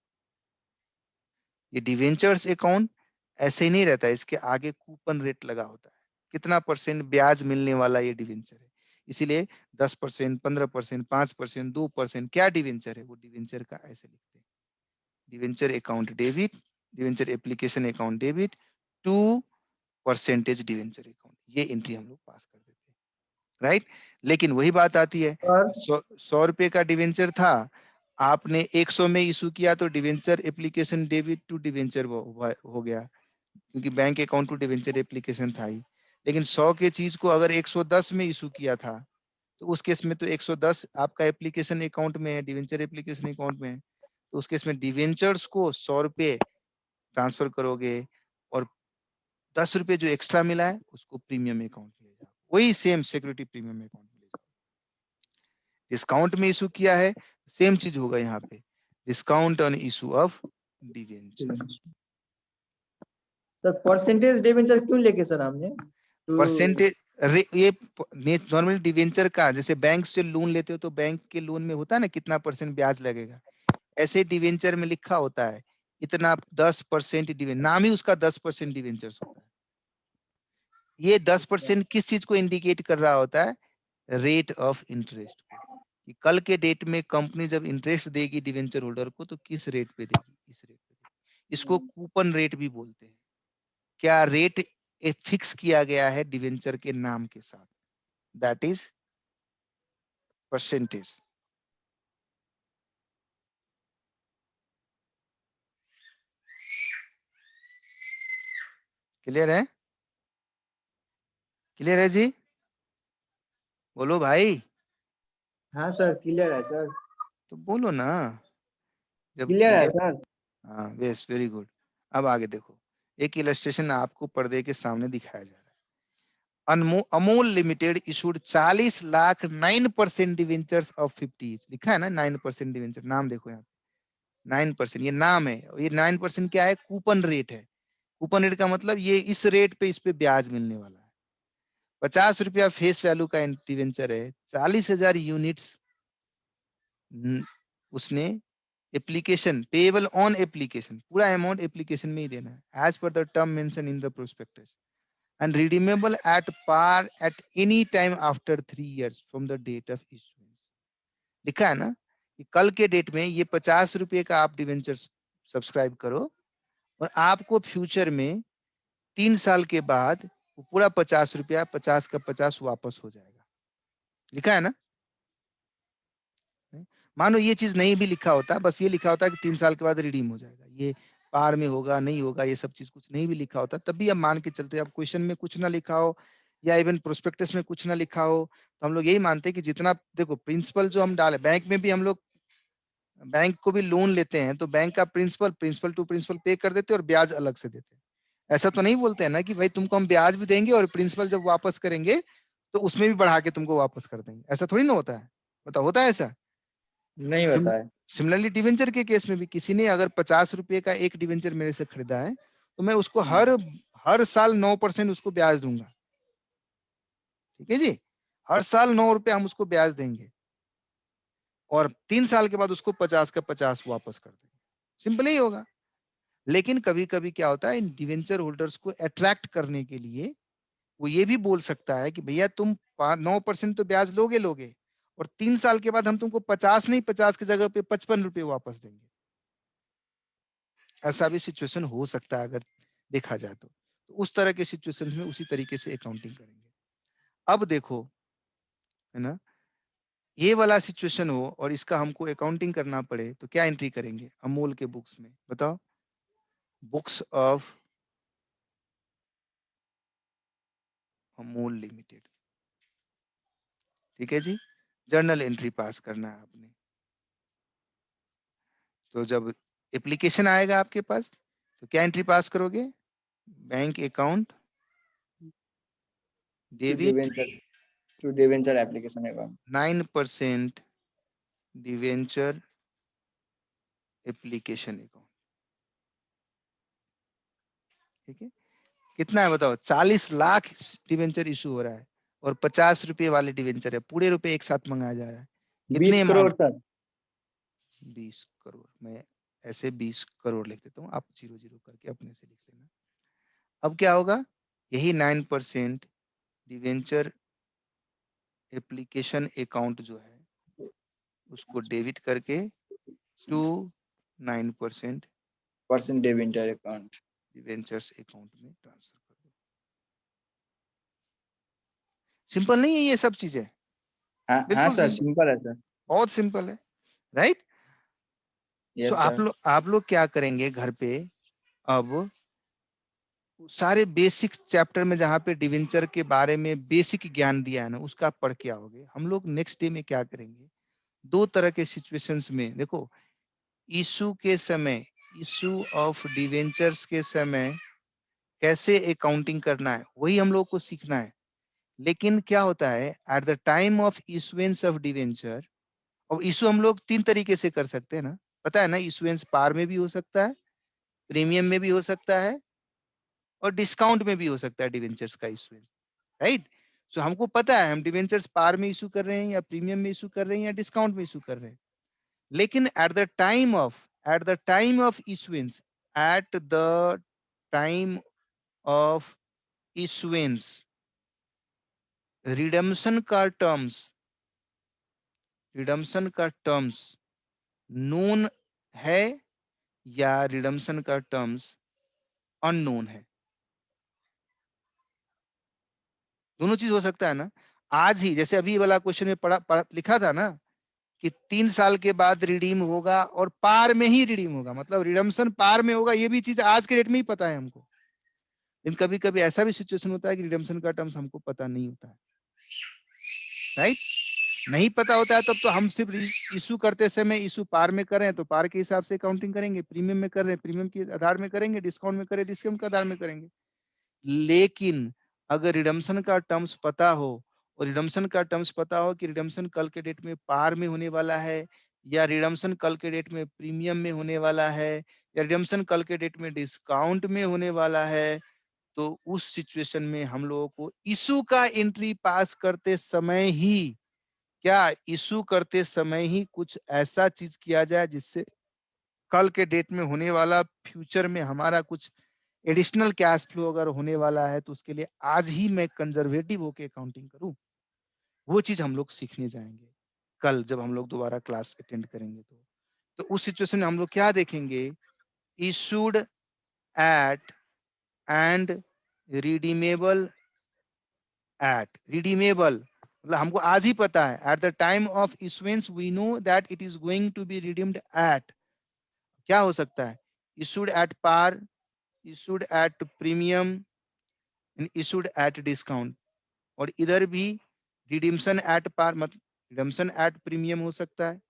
ये डिवेंचर्स अकाउंट ऐसे ही नहीं रहता है, इसके आगे कूपन रेट लगा होता है, कितना परसेंट ब्याज मिलने वाला ये डिवेंचर है, इसीलिए 10%, 15%, 5%, 2%, क्या डिवेंचर है वो डिवेंचर का ऐसे लिखते हैं, debenture account debit, debenture application account debit to percentage debenture account, ये एंट्री हम लोग पास कर देते हैं, राइट? लेकिन वही बात आती है, सर 100 रुपए का डिवेंचर था, आपने 100 में इशू किया तो debenture application debit to debenture हो गया, क्योंकि bank account to debenture application था ही। लेकिन 100 के चीज को अगर 110 में इशू किया था, तो उस केस में तो 110 आपका एप्लीकेशन अकाउंट में है, डिवेंचर एप्लीकेशन अकाउंट में है, तो उस केस में डिवेंचर्स को 100 रुपए ट्रांसफर करोगे और 10 रुपए जो एक्स्ट्रा मिला है उसको प्रीमियम अकाउंट में ले जाओ, वही सेम सिक्योरिटी प्रीमियम अकाउंट में ले जाओ। डिस्काउंट में इशू किया है, सेम चीज होगा यहाँ पे, discount on issue of debenture. Sir percentage debenture क्यों लेके सर हमने? परसेंटेज ये नॉर्मल डिवेंचर का, जैसे बैंक से लोन लेते हो तो बैंक के लोन में होता है ना कितना परसेंट ब्याज लगेगा, ऐसे डिवेंचर में लिखा होता है इतना 10% डिवेंचर, नाम ही उसका 10% डिवेंचर्स होता है। ये 10% किस चीज को इंडिकेट कर रहा होता है? रेट ऑफ इंटरेस्ट को, कि कल के डेट में कंपनी जब इंटरेस्ट देगी डिवेंचर होल्डर को तो किस रेट पे देगी, इस रेट पे देगी। इसको कूपन रेट भी बोलते हैं। क्या रेट फिक्स किया गया है डिवेंचर के नाम के साथ, दैट इज परसेंटेज। क्लियर है? क्लियर है जी? बोलो भाई। हाँ सर क्लियर है सर, तो बोलो ना जब क्लियर है क्लियर। सर। हाँ बेस, वेरी गुड। अब आगे देखो, एक इलस्ट्रेशन आपको पर्दे के सामने दिखाया जा रहा है। Amul limited issued 40 lakh 9% debentures of 50, लिखा है ना 9% डिवेंचर, नाम देखो यहाँ 9%, ये नाम है, ये 9% क्या है? कूपन रेट है। कूपन रेट का मतलब ये इस रेट पे इस पे ब्याज मिलने वाला है। 50 रुपया फेस वैल्यू का डिवेंचर है, 40,000 यूनिट्स उसने एप्लीकेशन पेएबल ऑन एप्लीकेशन, पूरा अमाउंट एप्लीकेशन में ही देना है as per the term mention in the prospectus and redeemable at par at any time after 3 years from the date of issuance. लिखा है ना कि कल के डेट में ये 50 रुपए का आप डिवेंचर सब्सक्राइब करो और आपको फ्यूचर में 3 साल के बाद वो पूरा 50 रुपया 50 का 50 वापस हो जाएगा। लिखा है ना? मानो ये चीज नहीं भी लिखा होता, बस ये लिखा होता है कि 3 साल के बाद रिडीम हो जाएगा, ये पार में होगा नहीं होगा, ये सब चीज कुछ नहीं भी लिखा होता, तब भी अब मान के चलते, अब क्वेश्चन में कुछ ना लिखा हो, या इवन प्रोस्पेक्टस में कुछ ना लिखा हो, तो हम लोग यही मानते हैं कि जितना, देखो प्रिंसिपल जो हम डाले, बैंक में भी हम लोग बैंक को भी लोन लेते हैं तो बैंक का प्रिंसिपल टू प्रिंसिपल पे कर देते हैं और ब्याज अलग से देते हैं। ऐसा तो नहीं बोलते हैं ना कि भाई तुमको हम ब्याज भी देंगे और प्रिंसिपल जब वापस करेंगे तो उसमें भी बढ़ा के तुमको वापस कर देंगे, ऐसा थोड़ी ना होता है। बताओ, होता है ऐसा? नहीं होता है। सिमिलरली डिवेंचर के केस में भी किसी ने अगर 50 रुपए का एक डिवेंचर मेरे से खरीदा है तो मैं उसको हर साल 9% उसको ब्याज दूंगा। ठीक है जी, हर साल 9 रुपए हम उसको ब्याज देंगे और 3 साल के बाद उसको 50 का 50 वापस कर देंगे। सिंपल ही होगा। लेकिन कभी कभी क्या होता है, इन डिवेंचर होल्डर्स को अट्रैक्ट करने के लिए वो ये भी बोल सकता है कि भैया तुम 9% तो ब्याज लोगे और 3 साल के बाद हम तुमको 50 नहीं, 50 की जगह पे 55 रुपए वापस देंगे। ऐसा भी सिचुएशन हो सकता है अगर देखा जाए तो उस तरह के सिचुएशन में उसी तरीके से अकाउंटिंग करेंगे। अब देखो, है ना, ये वाला सिचुएशन हो और इसका हमको अकाउंटिंग करना पड़े तो क्या एंट्री करेंगे अमूल के बुक्स में? बताओ, बुक्स ऑफ अमूल लिमिटेड। ठीक है जी, जर्नल एंट्री पास करना है आपने। तो जब एप्लीकेशन आएगा आपके पास तो क्या एंट्री पास करोगे? Bank account debit to debenture application account 9% debenture application account. ठीक है, कितना है बताओ? 40 लाख डिवेंचर इशू हो रहा है और 50 रुपए वाले डिवेंचर है, पूरे रुपए एक साथ मंगाया जा रहा है। 20 करोड़ सर। 20 करोड़, मैं ऐसे 20 करोड़ लिख देता हूँ, आप 0 करके अपने से लिख लेना। अब क्या होगा, यही 9% डिवेंचर एप्लीकेशन अकाउंट जो है उसको डेबिट करके to 9% debenture account debentures account में ट्रांसफर कर दो। सिंपल नहीं है ये सब चीजें? हाँ बिल्कुल सर, सिंपल, सिंपल है सर। बहुत सिंपल है, राइट? Yes so sir. आप लोग क्या करेंगे घर पे, अब सारे बेसिक चैप्टर में जहाँ पे डिवेंचर के बारे में बेसिक ज्ञान दिया है ना उसका आप पढ़ के आओगे। हम लोग नेक्स्ट डे में क्या करेंगे, दो तरह के सिचुएशंस में, देखो इशू के समय, इशू ऑफ डिवेंचर्स के समय कैसे अकाउंटिंग करना है वही हम लोग को सीखना है। लेकिन क्या होता है, at the time of issuance of debenture, और इशू हम लोग 3 तरीके से कर सकते हैं ना, पता है ना? इशुएंस पार में भी हो सकता है, प्रीमियम में भी हो सकता है और डिस्काउंट में भी हो सकता है डिवेंचर्स का इशुएंस, राइट? सो हमको पता है हम डिवेंचर्स पार में इशू कर रहे हैं या प्रीमियम में इशू कर रहे हैं या डिस्काउंट में इशू कर रहे हैं। लेकिन eight the time of issuance, eight the time of issuance, redemption का टर्म्स नोन है या रिडम्पशन का टर्म्स अननोन है? दोनों चीज हो सकता है ना। आज ही जैसे अभी वाला क्वेश्चन में लिखा था ना कि 3 साल के बाद रिडीम होगा और पार में ही रिडीम होगा, मतलब रिडम्पशन पार में होगा, ये भी चीज आज के डेट में ही पता है हमको। लेकिन कभी कभी ऐसा भी सिचुएशन होता है कि रिडम्पशन का टर्म्स हमको पता नहीं होता है, राइट? नहीं पता होता है तब तो हम सिर्फ इशू करते समय इशू पार में करें तो पार के हिसाब से काउंटिंग करेंगे, प्रीमियम में कर रहे हैं प्रीमियम के आधार में करेंगे, डिस्काउंट में करें डिस्काउंट के आधार में करेंगे। लेकिन अगर रिडम्पशन का टर्म्स पता हो और रिडम्पशन का टर्म्स पता हो कि रिडम्पशन कल के डेट में पार में होने वाला है या रिडम्पशन कल के डेट में प्रीमियम में होने वाला है या रिडम्पशन कल के डेट में डिस्काउंट में होने वाला है, तो उस सिचुएशन में हम लोगों को इशू का एंट्री पास करते समय ही, क्या इशू करते समय ही कुछ ऐसा चीज किया जाए जिससे कल के डेट में होने वाला फ्यूचर में हमारा कुछ एडिशनल कैश फ्लो अगर होने वाला है तो उसके लिए आज ही मैं कंजर्वेटिव होके अकाउंटिंग करूं। वो चीज हम लोग सीखने जाएंगे कल जब हम लोग दोबारा क्लास अटेंड करेंगे। तो उस सिचुएशन में हम लोग क्या देखेंगे, issued at and redeemable at. Redeemable मतलब हमको आज ही पता है, at the time of issuance we know that it is going to be redeemed at, क्या हो सकता है, issued at par, issued at premium, issued at discount। और इधर भी रिडीम्शन एट पार मतलब रिडम्शन एट प्रीमियम हो सकता है,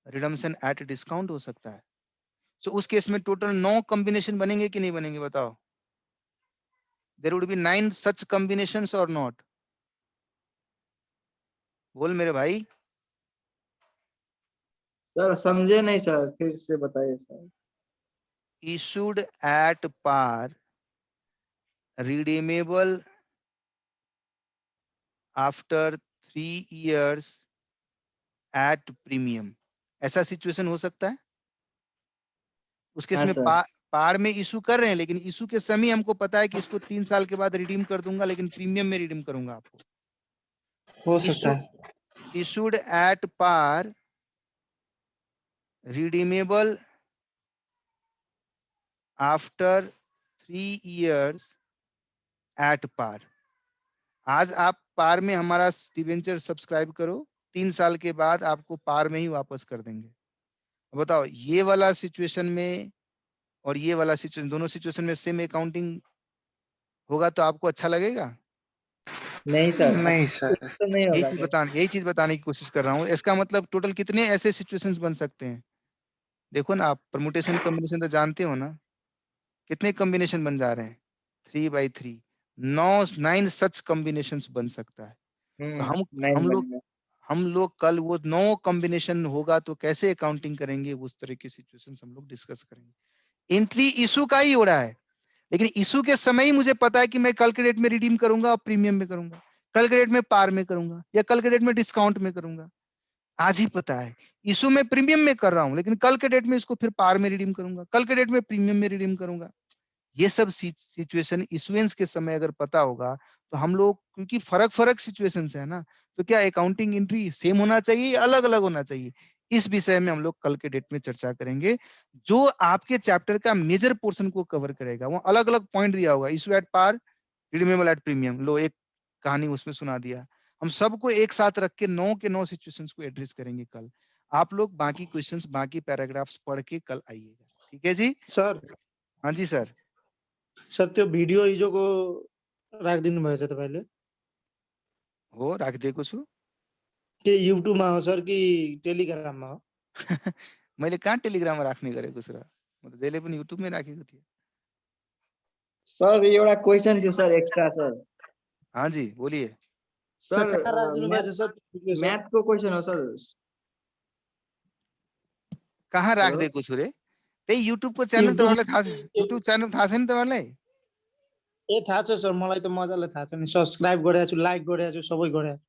रिडम्शन एट डिस्काउंट हो सकता है। तो उस केस में टोटल 9 कॉम्बिनेशन बनेंगे कि नहीं बनेंगे बताओ? There would be 9 such combinations और नॉट? बोल मेरे भाई। सर समझे नहीं सर, फिर से बताइए sir. issued at par, redeemable after 3 years at premium, ऐसा सिचुएशन हो सकता है? उस केस हाँ में सर। पार में इशू कर रहे हैं, लेकिन इशू के समय हमको पता है कि इसको 3 साल के बाद रिडीम कर दूंगा, लेकिन प्रीमियम में रिडीम करूंगा आपको। हो सकता है। issued at par, redeemable after 3 years at par। आज आप पार में हमारा डिवेंचर सब्सक्राइब करो, 3 साल के बाद आपको पार में ही वापस कर देंगे। बताओ ये वाला सिचुएशन में और ये वाला सिचुएशन, दोनों सिचुएशन में सेम अकाउंटिंग होगा तो आपको अच्छा लगेगा? नहीं सर, नहीं सर। तो नहीं होगा सर। यही चीज बताने की कोशिश कर रहा हूँ। इसका मतलब टोटल कितने ऐसे सिचुएशंस बन सकते हैं? देखो ना, आप परमुटेशन कॉम्बिनेशन तो जानते हो ना, कितने कॉम्बिनेशन बन जा रहे हैं? 3/3, 9 सच कॉम्बिनेशंस बन सकता है। तो नहीं हम बनेगा। लोग कल वो 9 कॉम्बिनेशन होगा तो कैसे अकाउंटिंग करेंगे, उस तरह की सिचुएशंस हम लोग डिस्कस करेंगे। एंट्री इशू का ही हो रहा है, लेकिन इशू के समय ही मुझे पता है कि मैं कल के डेट में रिडीम करूंगा और प्रीमियम में करूंगा, कल के डेट में पार में करूंगा या कल के डेट में डिस्काउंट में करूंगा। आज ही पता है इशू में प्रीमियम में कर रहा हूं, लेकिन कल के डेट में इसको फिर पार में रिडीम करूंगा, कल के डेट में प्रीमियम में रिडीम करूंगा। ये सब सिचुएशन इशुएंस के समय अगर पता होगा तो हम लोग, क्योंकि फर्क फर्क सिचुएशन है ना, तो क्या अकाउंटिंग एंट्री सेम होना चाहिए या अलग अलग होना चाहिए? इस विषय में हम लोग कल के डेट में चर्चा करेंगे, जो आपके चैप्टर का मेजर पोर्शन को कवर करेगा। वो अलग अलग पॉइंट दिया होगा, issue at par, redeemable at premium, लो एक कहानी उसमें सुना दिया। हम सबको एक साथ रख के 9 के 9 सिचुएशंस को एड्रेस करेंगे कल। आप लोग बाकी क्वेश्चंस, बाकी पैराग्राफ्स पढ़ के कल आइएगा, ठीक है जी? सर हाँ जी सर। सर त्यो भिडियो हिजोको राखिदिनु भएछ तपाईँले? हो राखिदिएको छु। के युट्युबमा हो सर कि टेलिग्राममा हो? मैले कहाँ टेलिग्राममा राख्ने गरेको छु र, म त जहिले पनि युट्युबमै राखेको थिएँ। सर एउटा क्वेशन थियो सर, एक्स्ट्रा सर। हाँ जी बोलिए। सर सर कहाँ राखिदिनु भएछ सर भिडियो सर? मैथ को क्वेशन हो सर। कहाँ हेलो राखिदिएको छु रे? त्यही युट्युबको च्यानल तपाईँलाई थाहा छ? युट्युब च्यानल थाहा छैन तपाईँलाई? ए थाहा छ सर, मलाई त मजाले थाहा छ नि। सब्स्क्राइब गरेको छु, लाइक गरेको छु, सबै गरेको छु।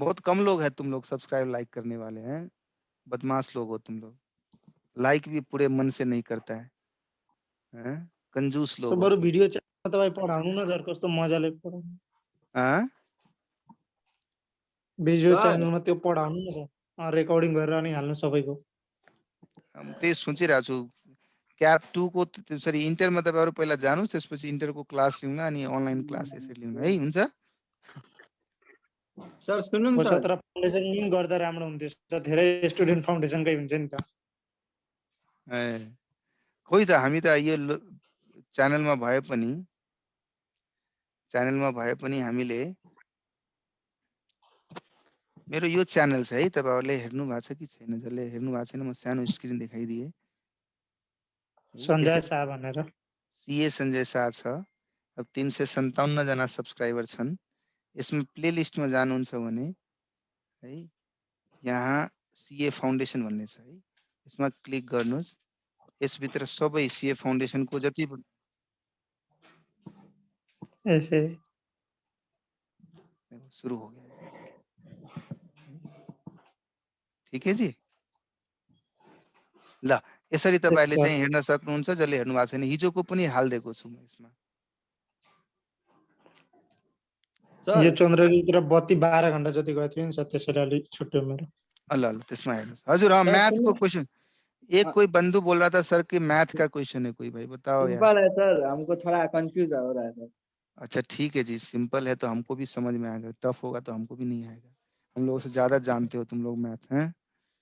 बहुत कम लोग हैं तुम लोग सब्सक्राइब लाइक करने वाले हैं, बदमाश लोग हो तुम लोग। लाइक भी पूरे मन से नहीं करता है, हैं? कंजूस सर लोग हो बरु तुम। भिडियो च्यानलमा तपाईँ पढाउनु न सर, कस्तो मजाले पढाउनु। हाँ? भिडियो सर च्यानलमा त्यो पढाउनु न सर, रेकर्डिङ गरेर अनि हाल्नु सबैको। हम त्यही सोचिरहेको छु, क्याप 2 को सरी इन्टरमा तपाईँहरू पहिला जानुहोस्, त्यसपछि इन्टरको क्लास लिउँला अनि अनलाइन क्लास यसरी लिउँला है, हुन्छ? सर सुन्नु न हो सर। सर, तर फाउन्डेसन पनि गर्दा राम्रो हुन्थ्यो सर, धेरै स्टुडेन्ट फाउन्डेसनकै हुन्छ नि त। ए, खोइ त हामी त यो च्यानलमा भए पनि हामीले, मेरो यो च्यानल छ है, तपाईँहरूले हेर्नु भएको छ कि छैन? जसले हेर्नु भएको छैन म सानो स्क्रिन देखाइदिए। सञ्जय शाह भनेर। सीए सञ्जय शाह छ। अब 357 जना सब्सक्राइबर छन्। यसमा प्लेलिस्टमा जानुहुन्छ भने है, यहाँ सीए फाउन्डेसन भन्ने छ है, यसमा क्लिक गर्नुहोस्। यसभित्र सबै सीए फाउन्डेसनको जति एहे सुरु हो गया है। ठीक है जी? ल यसरी तपाईँहरूले चाहिँ हेर्न सक्नुहुन्छ, जसले हेर्नु भएको छैन। हिजोको पनि हालिदिएको छु म यसमा। सर यो चन्द्रगिरीतिर बत्ती 12 घण्टा जति गएको थियो नि सर, त्यसरी अलिक छुट्यो मेरो। ल त्यसमा हेर्नुहोस्। हजुर हाँ, सर मैथ सुनो। को क्वेश्चन एक कोई बंधु बोल रहा था सर कि मैथ का क्वेश्चन है कोई, भाई बताओ यार। सिंपल है सर, हमको थोड़ा कंफ्यूज हो रहा है सर। अच्छा ठीक है जी, सिंपल है तो हमको भी समझ में आएगा, टफ होगा तो हमको भी नहीं आएगा। हम लोगों से ज्यादा जानते हो तुम लोग मैथ, हैं?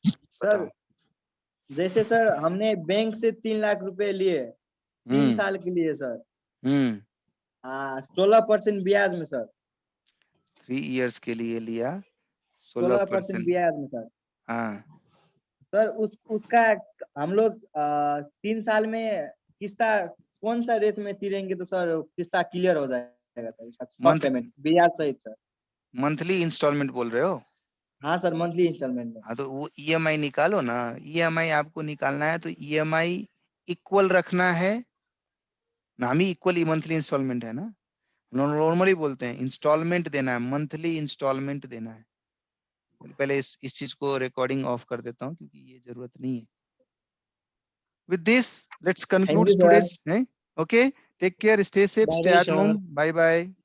सर बताओ। जैसे सर हमने बैंक से 3 लाख रुपए लिए 3 हम्म साल के लिए सर, हम्म हाँ 16% ब्याज में सर। 3 इयर्स के लिए लिया 16% 16%। ब्याज में सर। हाँ सर उसका हम लोग 3 साल में किस्ता कौन सा रेट में तीरेंगे तो सर किस्ता क्लियर हो जाएगा सर, इसका सब मंथ पेमेंट ब्याज सहित सर। मंथली इंस्टॉलमेंट बोल रहे हो? हाँ सर मंथली इंस्टॉलमेंट में। हाँ तो वो ईएमआई निकालो ना। ईएमआई आपको निकालना है तो ईएमआई इक्वल रखना है, नाम ही इक्वल मंथली इंस्टॉलमेंट है ना। नॉर्मली बोलते हैं इंस्टॉलमेंट देना है, मंथली इंस्टॉलमेंट देना है। पहले इस चीज को रिकॉर्डिंग ऑफ कर देता हूँ क्योंकि ये जरूरत नहीं है। With this, let's thank conclude you sir. today's. Okay, take care, stay safe, bye stay bye at sir. home. Bye bye.